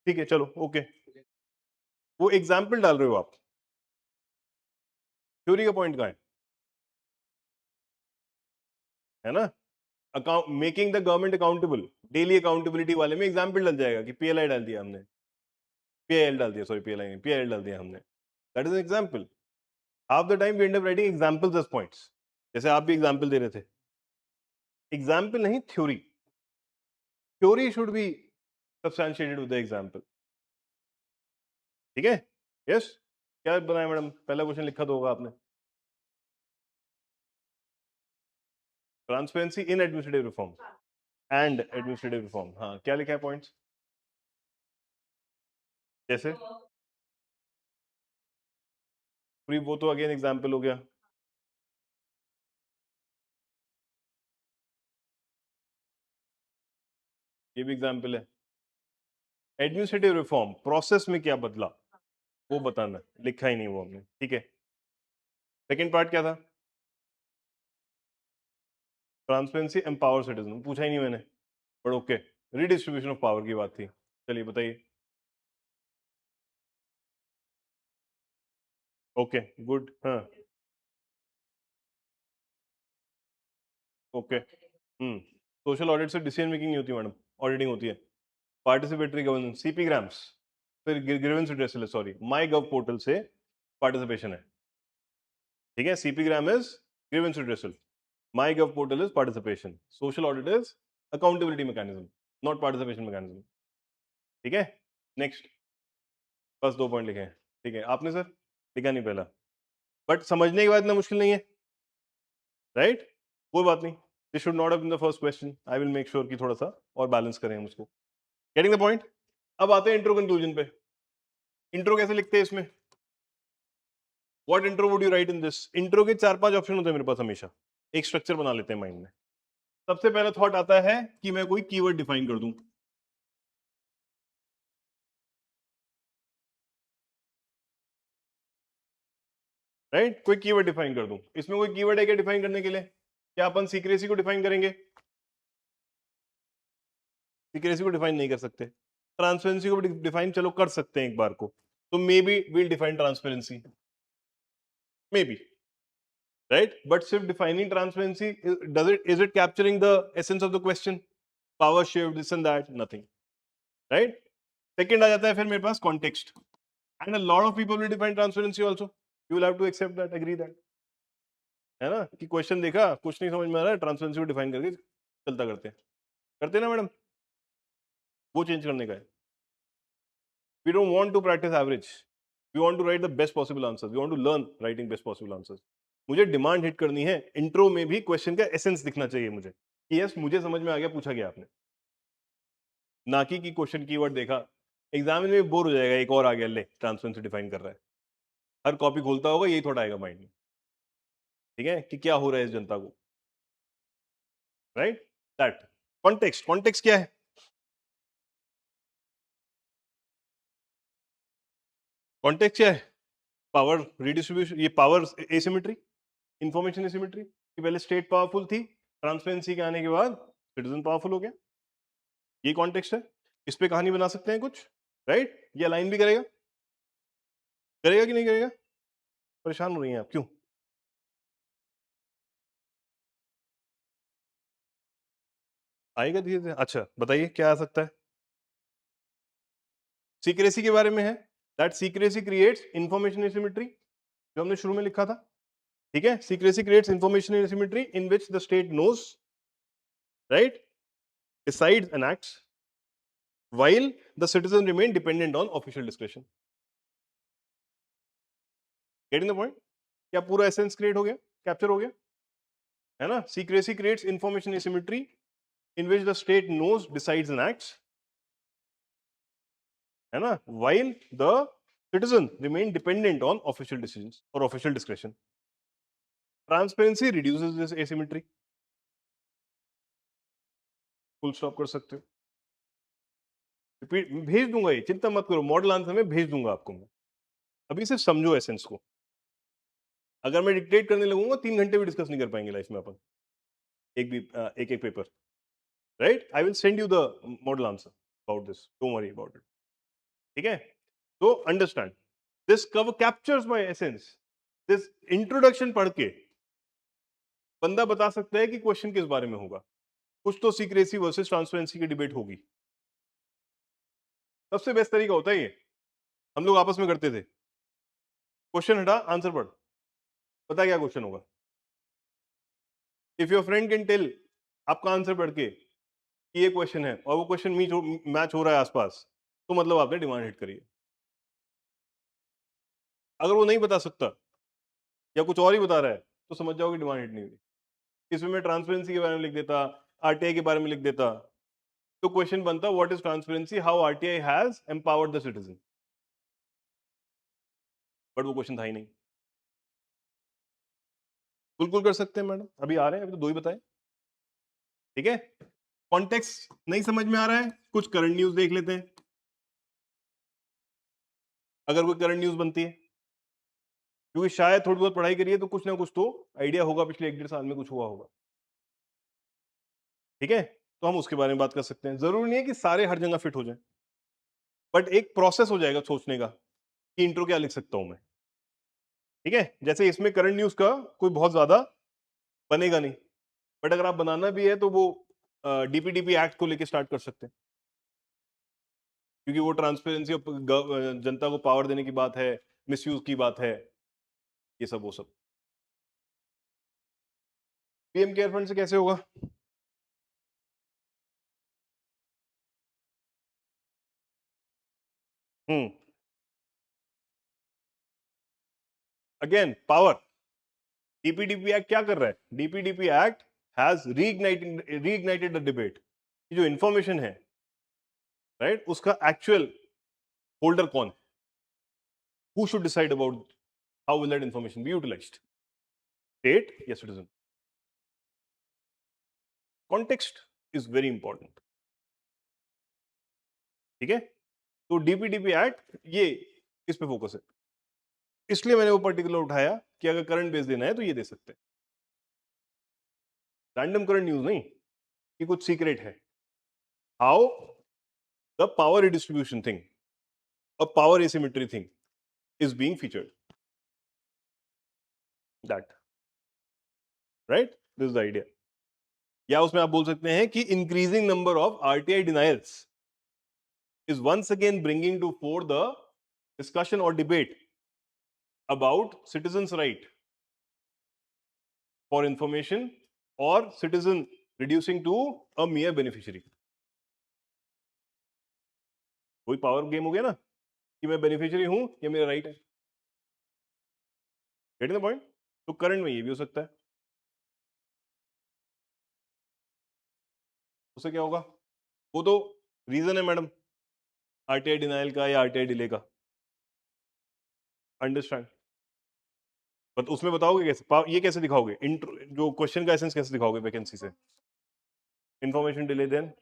ठीक है चलो ओके, वो एग्जाम्पल डाल रहे हो आप, थ्योरी का पॉइंट कहाँ है ना? Account making the government accountable, daily accountability वाले में एग्जाम्पल डल जाएगा कि PLI डाल दिया हमने, PIL डाल दिया, सॉरी PLI नहीं, PIL डाल दिया हमने, that is an example. Half the time we end up writing examples as points, जैसे आप भी एग्जाम्पल दे रहे थे, एग्जाम्पल नहीं theory, theory should be substantiated with the example, ठीक है? यस, क्या बनाया मैडम? पहला क्वेश्चन लिखा तो होगा आपने, transparency in administrative reform and administrative reform, हाँ क्या लिखा है पॉइंट्स? जैसे वो तो अगेन एग्जाम्पल हो गया, ये भी एग्जाम्पल है। एडमिनिस्ट्रेटिव रिफॉर्म प्रोसेस में क्या बदला वो बताना, लिखा ही नहीं वो हमने, ठीक है। सेकंड पार्ट क्या था? ट्रांसपेरेंसी एम्पावर सिटीजन, पूछा ही नहीं मैंने, but okay, redistribution of power की बात थी, चलिए बताइए। ओके गुड, हाँ ओके, सोशल ऑडिट से डिसीजन मेकिंग नहीं होती मैडम, ऑडिटिंग होती है। पार्टिसिपेटरी गवर्नेंस, सीपी ग्राम्स, फिर grievance redressal, sorry my gov portal से पार्टिसिपेशन है, ठीक है। CP gram is grievance redressal, my gov portal is participation, social audit is accountability mechanism, not participation mechanism, ठीक है। Next, बस 2 पॉइंट लिखे हैं, ठीक है। आपने सर लिखा नहीं पहला, बट समझने के बाद इतना मुश्किल नहीं है, राइट? कोई बात नहीं, this should not have been the first question, I will make sure कि थोड़ा सा और बैलेंस करें हम उसको, गेटिंग द पॉइंट। अब आते हैं इंट्रो कंक्लूजन पे। इंट्रो कैसे लिखते हैं इसमें? What intro would you right in this? Intro के 4-5 ऑप्शन होते हैं मेरे पास हमेशा, एक स्ट्रक्चर बना लेते हैं माइंड में। सबसे पहला थॉट आता है कि मैं कोई कीवर्ड डिफाइन कर दूं, राइट? कोई कीवर्ड डिफाइन कर दूं, इसमें कोई कीवर्ड है क्या डिफाइन करने के लिए? क्या अपन सीक्रेसी को डिफाइन करेंगे? सीक्रेसी को डिफाइन नहीं कर सकते। ट्रांसपेरेंसी को डिफाइन चलो कर सकते हैं एक बार को, तो maybe will define transparency, maybe, right? But सिर्फ defining transparency, does it, is it capturing the essence of the question? Power shift, this and that, nothing, right? Second आ जाता है फिर मेरे पास context, and a lot of people will define transparency also, you will have to accept that, agree that, है ना? कि question देखा, कुछ नहीं समझ में आ रहा है, ट्रांसपेरेंसी को डिफाइन करके चलता करते हैं ना मैडम, वो चेंज करने का है। We don't want to practice average. We want to write the best possible answers. We want to learn writing best possible answers. मुझे डिमांड हिट करनी है, इंट्रो में भी क्वेश्चन का एसेंस दिखना चाहिए मुझे, कि यस मुझे समझ में आ गया, पूछा गया आपने, ना कि क्वेश्चन कीवर्ड देखा, एग्जाम में बोर हो जाएगा, एक और आ गया, ले ट्रांसपेरेंसी डिफाइन कर रहा है, हर कॉपी खोलता होगा यही थोड़ा आएगा माइंड में, ठीक है, कि क्या हो रहा है इस जनता को, राइट? दैट कॉन्टेक्स्ट, कॉन्टेक्स्ट क्या है? कॉन्टेक्स्ट क्या है? पावर रिडिस्ट्रीब्यूशन, ये पावर एसिमेट्री, इंफॉर्मेशन एसिमेट्री, कि पहले स्टेट पावरफुल थी, ट्रांसपेरेंसी के आने के बाद सिटीजन पावरफुल हो गया, ये कॉन्टेक्स्ट है। इस पे कहानी बना सकते हैं कुछ, राइट? ये अलाइन भी करेगा, करेगा कि नहीं करेगा? परेशान हो रही हैं आप, क्यों? आएगा धीरे धीरे, अच्छा बताइए क्या आ सकता है? सीक्रेसी के बारे में है, that secrecy creates information asymmetry, जो हमने शुरू में लिखा था, ठीक है। Secrecy creates information asymmetry in which the state knows, right, decides and acts while the citizen remain dependent on official discretion. Getting the point? क्या पूरा एसेंस क्रिएट हो गया, कैप्चर हो गया, है ना? Secrecy creates information asymmetry in which the state knows, decides and acts, है ना, while the citizen remain dependent on official decisions or official discretion. Transparency reduces this asymmetry. Full stop कर सकते हो, रिपीट भेज दूंगा, ये चिंता मत करो, मॉडल आंसर में भेज दूंगा आपको मैं, अभी सिर्फ समझो एसेंस को। अगर मैं डिक्टेट करने लगूंगा 3 घंटे भी डिस्कस नहीं कर पाएंगे लाइफ में अपन, एक भी एक एक paper, right? I will send you the model answer about this, don't worry about it, ठीक है? तो understand this cover captures my essence. This introduction पढ़ के बंदा बता सकता है कि क्वेश्चन किस बारे में होगा। कुछ तो सीक्रेसी वर्सेस ट्रांसपेरेंसी की डिबेट होगी। सबसे बेस्ट तरीका होता है ये, हम लोग आपस में करते थे, क्वेश्चन हटा आंसर पढ़, पता क्या क्वेश्चन होगा। If your friend can tell आपका आंसर पढ़ के कि ये क्वेश्चन है और वो क्वेश्चन मैच हो रहा है आसपास, तो मतलब आपने डिमांड हिट करी है। अगर वो नहीं बता सकता या कुछ और ही बता रहा है, तो समझ जाओ कि डिमांड हिट नहीं हुई। इसमें मैं ट्रांसपेरेंसी के बारे में लिख देता, आरटीआई के बारे में लिख देता, तो क्वेश्चन बनता what is transparency, how RTI has empowered the citizen. But वो क्वेश्चन था ही नहीं। बिल्कुल कर सकते हैं मैडम, अभी आ रहे हैं, अभी तो दो ही बताए, ठीक है? कॉन्टेक्स्ट नहीं समझ में आ रहा है, कुछ करंट न्यूज देख लेते हैं। अगर कोई करंट न्यूज बनती है, क्योंकि शायद थोड़ी बहुत पढ़ाई करिए तो कुछ ना कुछ तो आइडिया होगा, पिछले 1 1.5 साल में कुछ हुआ होगा, ठीक है? तो हम उसके बारे में बात कर सकते हैं। जरूरी नहीं है कि सारे हर जगह फिट हो जाए, बट एक प्रोसेस हो जाएगा सोचने का कि इंट्रो क्या लिख सकता हूं मैं, ठीक है? जैसे इसमें करंट न्यूज का कोई बहुत ज्यादा बनेगा नहीं, बट अगर आप बनाना भी है तो वो डीपीडीपी एक्ट को लेकर स्टार्ट कर सकते हैं, क्योंकि वो ट्रांसपेरेंसी और जनता को पावर देने की बात है, मिसयूज की बात है, ये सब वो सब। पीएम केयर फंड से कैसे होगा? Hmm, again power. DPDP act क्या कर रहा है? DPDP act has reignited the debate. जो इंफॉर्मेशन है, राइट, उसका एक्चुअल होल्डर कौन है? Who should decide about how will that information be utilised, state या citizen? Context is very important, ठीक है? तो डीपीडीपी एक्ट ये इस पे फोकस है, इसलिए मैंने वो पर्टिकुलर उठाया कि अगर करंट बेस देना है तो ये दे सकते हैं। रैंडम करंट न्यूज नहीं कि कुछ सीक्रेट है। How the power redistribution thing, a power asymmetry thing is being featured, that, right, this is the idea. या उसमें आप बोल सकते हैं कि increasing number of RTI denials is once again bringing to fore the discussion or debate about citizens' right for information or citizen reducing to a mere beneficiary. कोई power game हो गया ना कि मैं बेनिफिशियरी हूं या मेरा राइट है, गेटिंग द पॉइंट? तो करंट में ये भी हो सकता है। उससे क्या होगा? वो तो रीजन है मैडम, आरटीआई डिनायल का या आरटीआई डिले का, अंडरस्टैंड? बट उसमें बताओगे कैसे, ये कैसे दिखाओगे, इंट्रो जो क्वेश्चन का एसेंस कैसे दिखाओगे वैकेंसी से? Information delay, then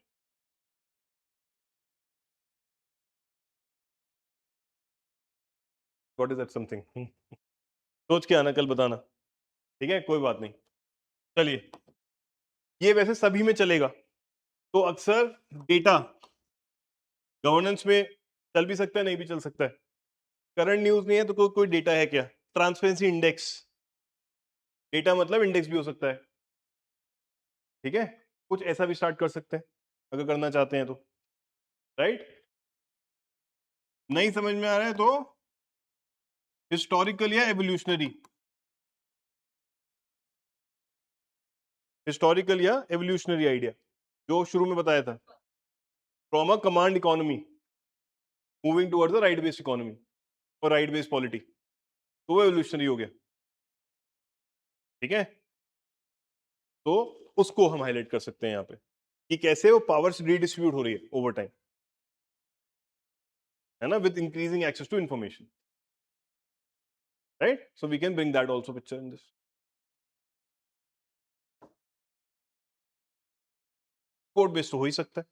what is that something? सोच के आना, कल बताना, ठीक है? कोई बात नहीं, चलिए। ये वैसे सभी में चलेगा, तो अक्सर डेटा गवर्नेंस में चल भी सकता है, नहीं भी चल सकता है। करंट न्यूज नहीं है तो कोई डेटा है क्या? ट्रांसपेरेंसी इंडेक्स, डेटा मतलब इंडेक्स भी हो सकता है, ठीक है? कुछ ऐसा भी स्टार्ट कर सकते हैं अगर करना चाहते हैं तो, राइट? नहीं समझ में आ रहा है तो हिस्टोरिकल या एवोल्यूशनरी, हिस्टोरिकल या एवोल्यूशनरी आइडिया जो शुरू में बताया था, from a command economy moving towards a right based economy और राइट बेस्ड पॉलिटी, तो वो एवोल्यूशनरी हो गया, ठीक है? तो उसको हम हाईलाइट कर सकते हैं यहाँ पे कि कैसे वो पावर्स रीडिस्ट्रीब्यूट हो रही है ओवर टाइम, है ना, with increasing access to information, right? So we can bring that also picture in this. Code based तो हो ही सकता है,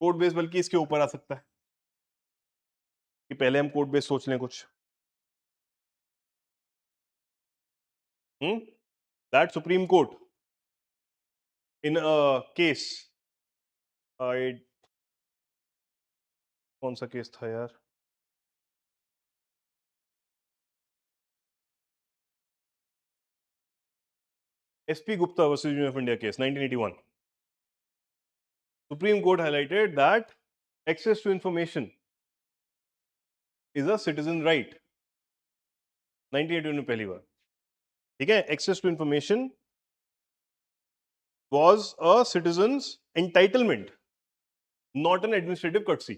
कोड बेस्ड बल्कि इसके ऊपर आ सकता है कि पहले हम कोड बेस्ड सोच लें कुछ। That supreme court in case, कौन सा केस था यार? SP Gupta versus union of India case 1981. Supreme Court highlighted that access to information is a citizen right. 1981 में पहली बार, ठीक है? Access to information was a citizen's entitlement, not an administrative courtesy.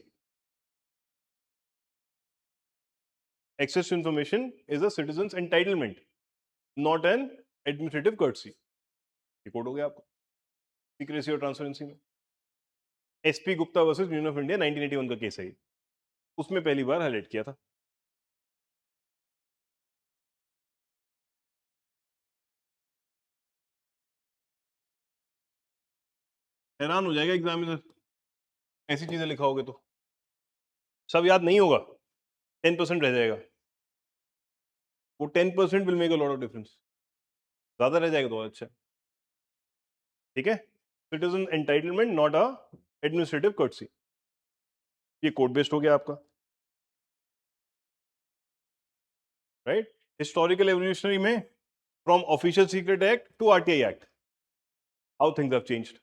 Access to information is a citizen's entitlement, not an administrative courtesy. ये code हो गया आपको secrecy और transparency में. SP Gupta versus union of India 1981 का केस है, उसमें पहली बार हाईलाइट किया था. हैरान हो जाएगा एग्जाम में ऐसी चीजें लिखाओगे तो. सब याद नहीं होगा, 10% रह जाएगा. वो 10% will make a lot of difference. ज्यादा रह जाएगा तो अच्छा. ठीक है? Citizen entitlement not a administrative courtesy. ये कोड बेस्ड हो गया आपका, राइट? हिस्टोरिकल एवोल्यूशनरी में from official secret act to RTI act, how things have changed,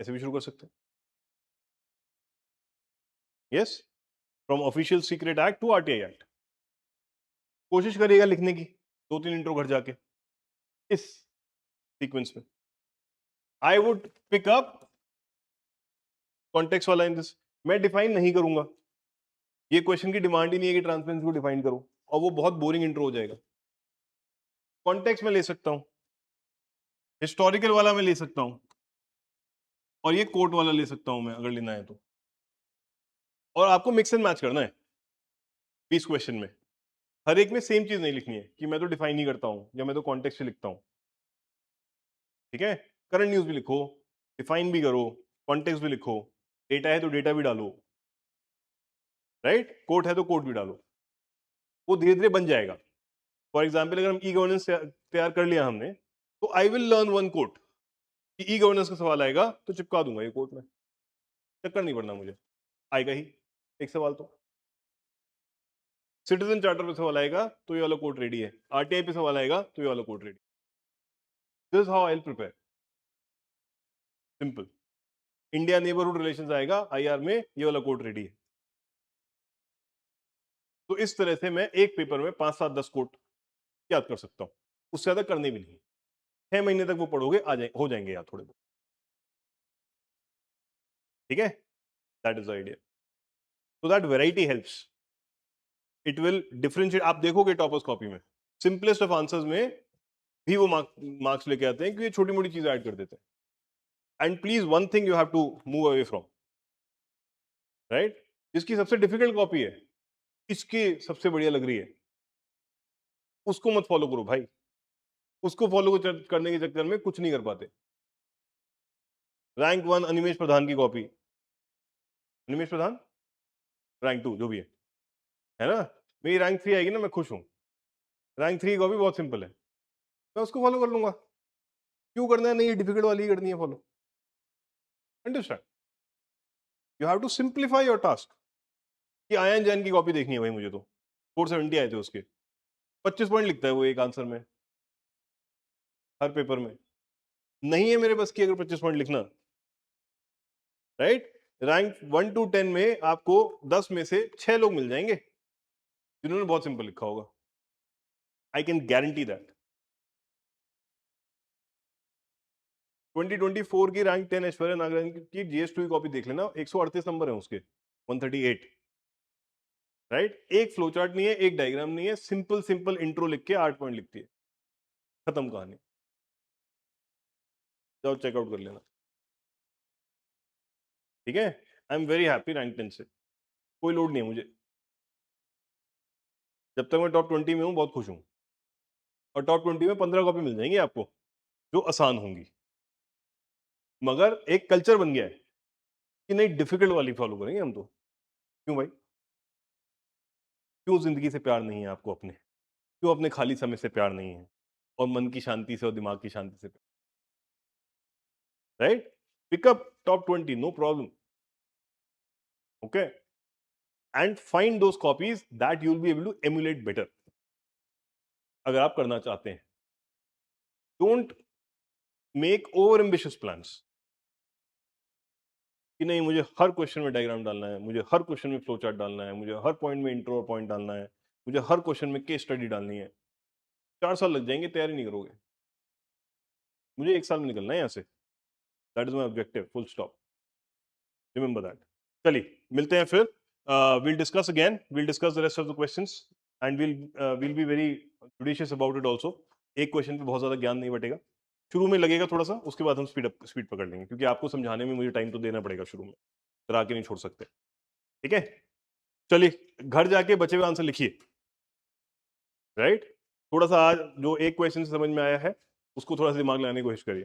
ऐसे भी शुरू कर सकते हैं. Yes, from official secret act to RTI act. कोशिश करिएगा लिखने की, 2-3 इंट्रो घर जाके इस सीक्वेंस में. I would pick up context वाला इन दिस. मैं डिफाइन नहीं करूंगा, ये क्वेश्चन की डिमांड ही नहीं है कि ट्रांसपेरेंसी को डिफाइन करो, और वो बहुत बोरिंग इंट्रो हो जाएगा. कॉन्टेक्स्ट में ले सकता हूं, हिस्टोरिकल वाला मैं ले सकता हूं, और ये कोर्ट वाला ले सकता हूं मैं अगर लेना है तो. और आपको मिक्स एंड मैच करना है 20 क्वेश्चन में. हर एक में सेम चीज नहीं लिखनी है कि मैं तो डिफाइन ही करता हूं या मैं तो कॉन्टेक्स्ट से लिखता हूं. ठीक है? करंट न्यूज भी लिखो, डिफाइन भी करो, कॉन्टेक्स्ट भी लिखो, डेटा है तो डेटा भी डालो, राइट? कोर्ट है तो कोर्ट भी डालो. वो धीरे धीरे बन जाएगा. फॉर एग्जाम्पल अगर हम ई गवर्नेंस तैयार कर लिया हमने, तो I will learn one court कि ई गवर्नेंस का सवाल आएगा तो चिपका दूंगा ये कोर्ट में. चक्कर नहीं पड़ना मुझे, आएगा ही एक सवाल तो. सिटीजन चार्टर पे सवाल आएगा तो ये वाला कोर्ट रेडी है. आरटीआई पे सवाल आएगा तो ये वाला court ready. This how I will prepare. Simple. India neighbourhood relations आएगा आईआर में, ये वाला कोर्ट रेडी है. तो इस तरह से मैं एक पेपर में 5-7-10 कोर्ट याद कर सकता हूं. उससे ज्यादा करने भी नहीं. 6 महीने तक वो पढ़ोगे, आ जाए हो जाएंगे याद थोड़े बहुत. ठीक है? That is the idea. तो that variety helps. It will differentiate. आप देखोगे टॉपर्स कॉपी में सिंपलेस्ट ऑफ आंसर्स में भी वो मार्क्स लेके आते हैं, क्योंकि छोटी मोटी चीजें ऐड कर देते हैं. And please one thing you have to move away from, right? जिसकी सबसे डिफिकल्ट कॉपी है, इसकी सबसे बढ़िया लग रही है, उसको मत फॉलो करो भाई. उसको फॉलो करने के चक्कर में कुछ नहीं कर पाते. रैंक 1 अनिमेश प्रधान की कॉपी, अनिमेश प्रधान रैंक 2 जो भी है ना? मेरी रैंक 3 आएगी ना, मैं खुश हूं. रैंक 3 की कॉपी बहुत सिंपल है, मैं उसको फॉलो कर लूंगा. क्यों करना है? नहीं, ये डिफिकल्ट वाली ही करनी है follow. Understand? You have to simplify your task. कि आयन जैन की कॉपी देखनी है भाई मुझे, तो 470 आए थे उसके. 25 पॉइंट लिखता है वो एक आंसर में, हर पेपर में. नहीं है मेरे बस की अगर 25 पॉइंट लिखना, राइट? रैंक 1 to 10 में आपको 10 में से 6 लोग मिल जाएंगे जिन्होंने बहुत सिंपल लिखा होगा. I can guarantee that. 2024 की रैंक 10 ऐश्वर्या नागराजन की जीएस2 की कॉपी देख लेना, 138 नंबर है उसके, 138. राइट? एक फ्लो चार्ट नहीं है, एक डायग्राम नहीं है, सिंपल सिंपल इंट्रो लिख के 8 पॉइंट लिखती है, खत्म कहानी. जाओ चेकआउट कर लेना. ठीक है? I am very happy rank 10 से, कोई लोड नहीं है मुझे. जब तक मैं टॉप 20 में हूं बहुत खुश हूं. और टॉप 20 में 15 कॉपी मिल जाएंगी आपको जो आसान होंगी. मगर एक कल्चर बन गया है कि नहीं, डिफिकल्ट वाली फॉलो करेंगे हम तो. क्यों भाई? क्यों जिंदगी से प्यार नहीं है आपको अपने? क्यों अपने खाली समय से प्यार नहीं है, और मन की शांति से और दिमाग की शांति से प्यार? right? Pick up top 20, no problem. Okay, and find those copies that you'll be able to emulate better. अगर आप करना चाहते हैं, don't make over ambitious plans कि नहीं मुझे हर क्वेश्चन में डायग्राम डालना है, मुझे हर क्वेश्चन में फ्लो चार्ट डालना है, मुझे हर पॉइंट में इंट्रो पॉइंट डालना है, मुझे हर क्वेश्चन में केस स्टडी डालनी है। 4 साल लग जाएंगे, तैयारी नहीं करोगे। मुझे 1 साल में निकलना है यहाँ से। That is my objective, full stop. Remember that. चलिए मिलते हैं फिर। Will discuss again, will discuss the rest of the questions and will be very judicious about it also. एक क्वेश्चन पे बहुत ज्यादा ज्ञान नहीं बटेगा, शुरू में लगेगा थोड़ा सा, उसके बाद हम स्पीड पकड़ लेंगे, क्योंकि आपको समझाने में मुझे टाइम तो देना पड़ेगा शुरू में, फिर आके नहीं छोड़ सकते। ठीक है, चलिए घर जाके बचे हुए आंसर लिखिए। राइट, थोड़ा सा आज जो एक क्वेश्चन समझ में आया है उसको थोड़ा सा दिमाग लगाने की कोशिश करिए।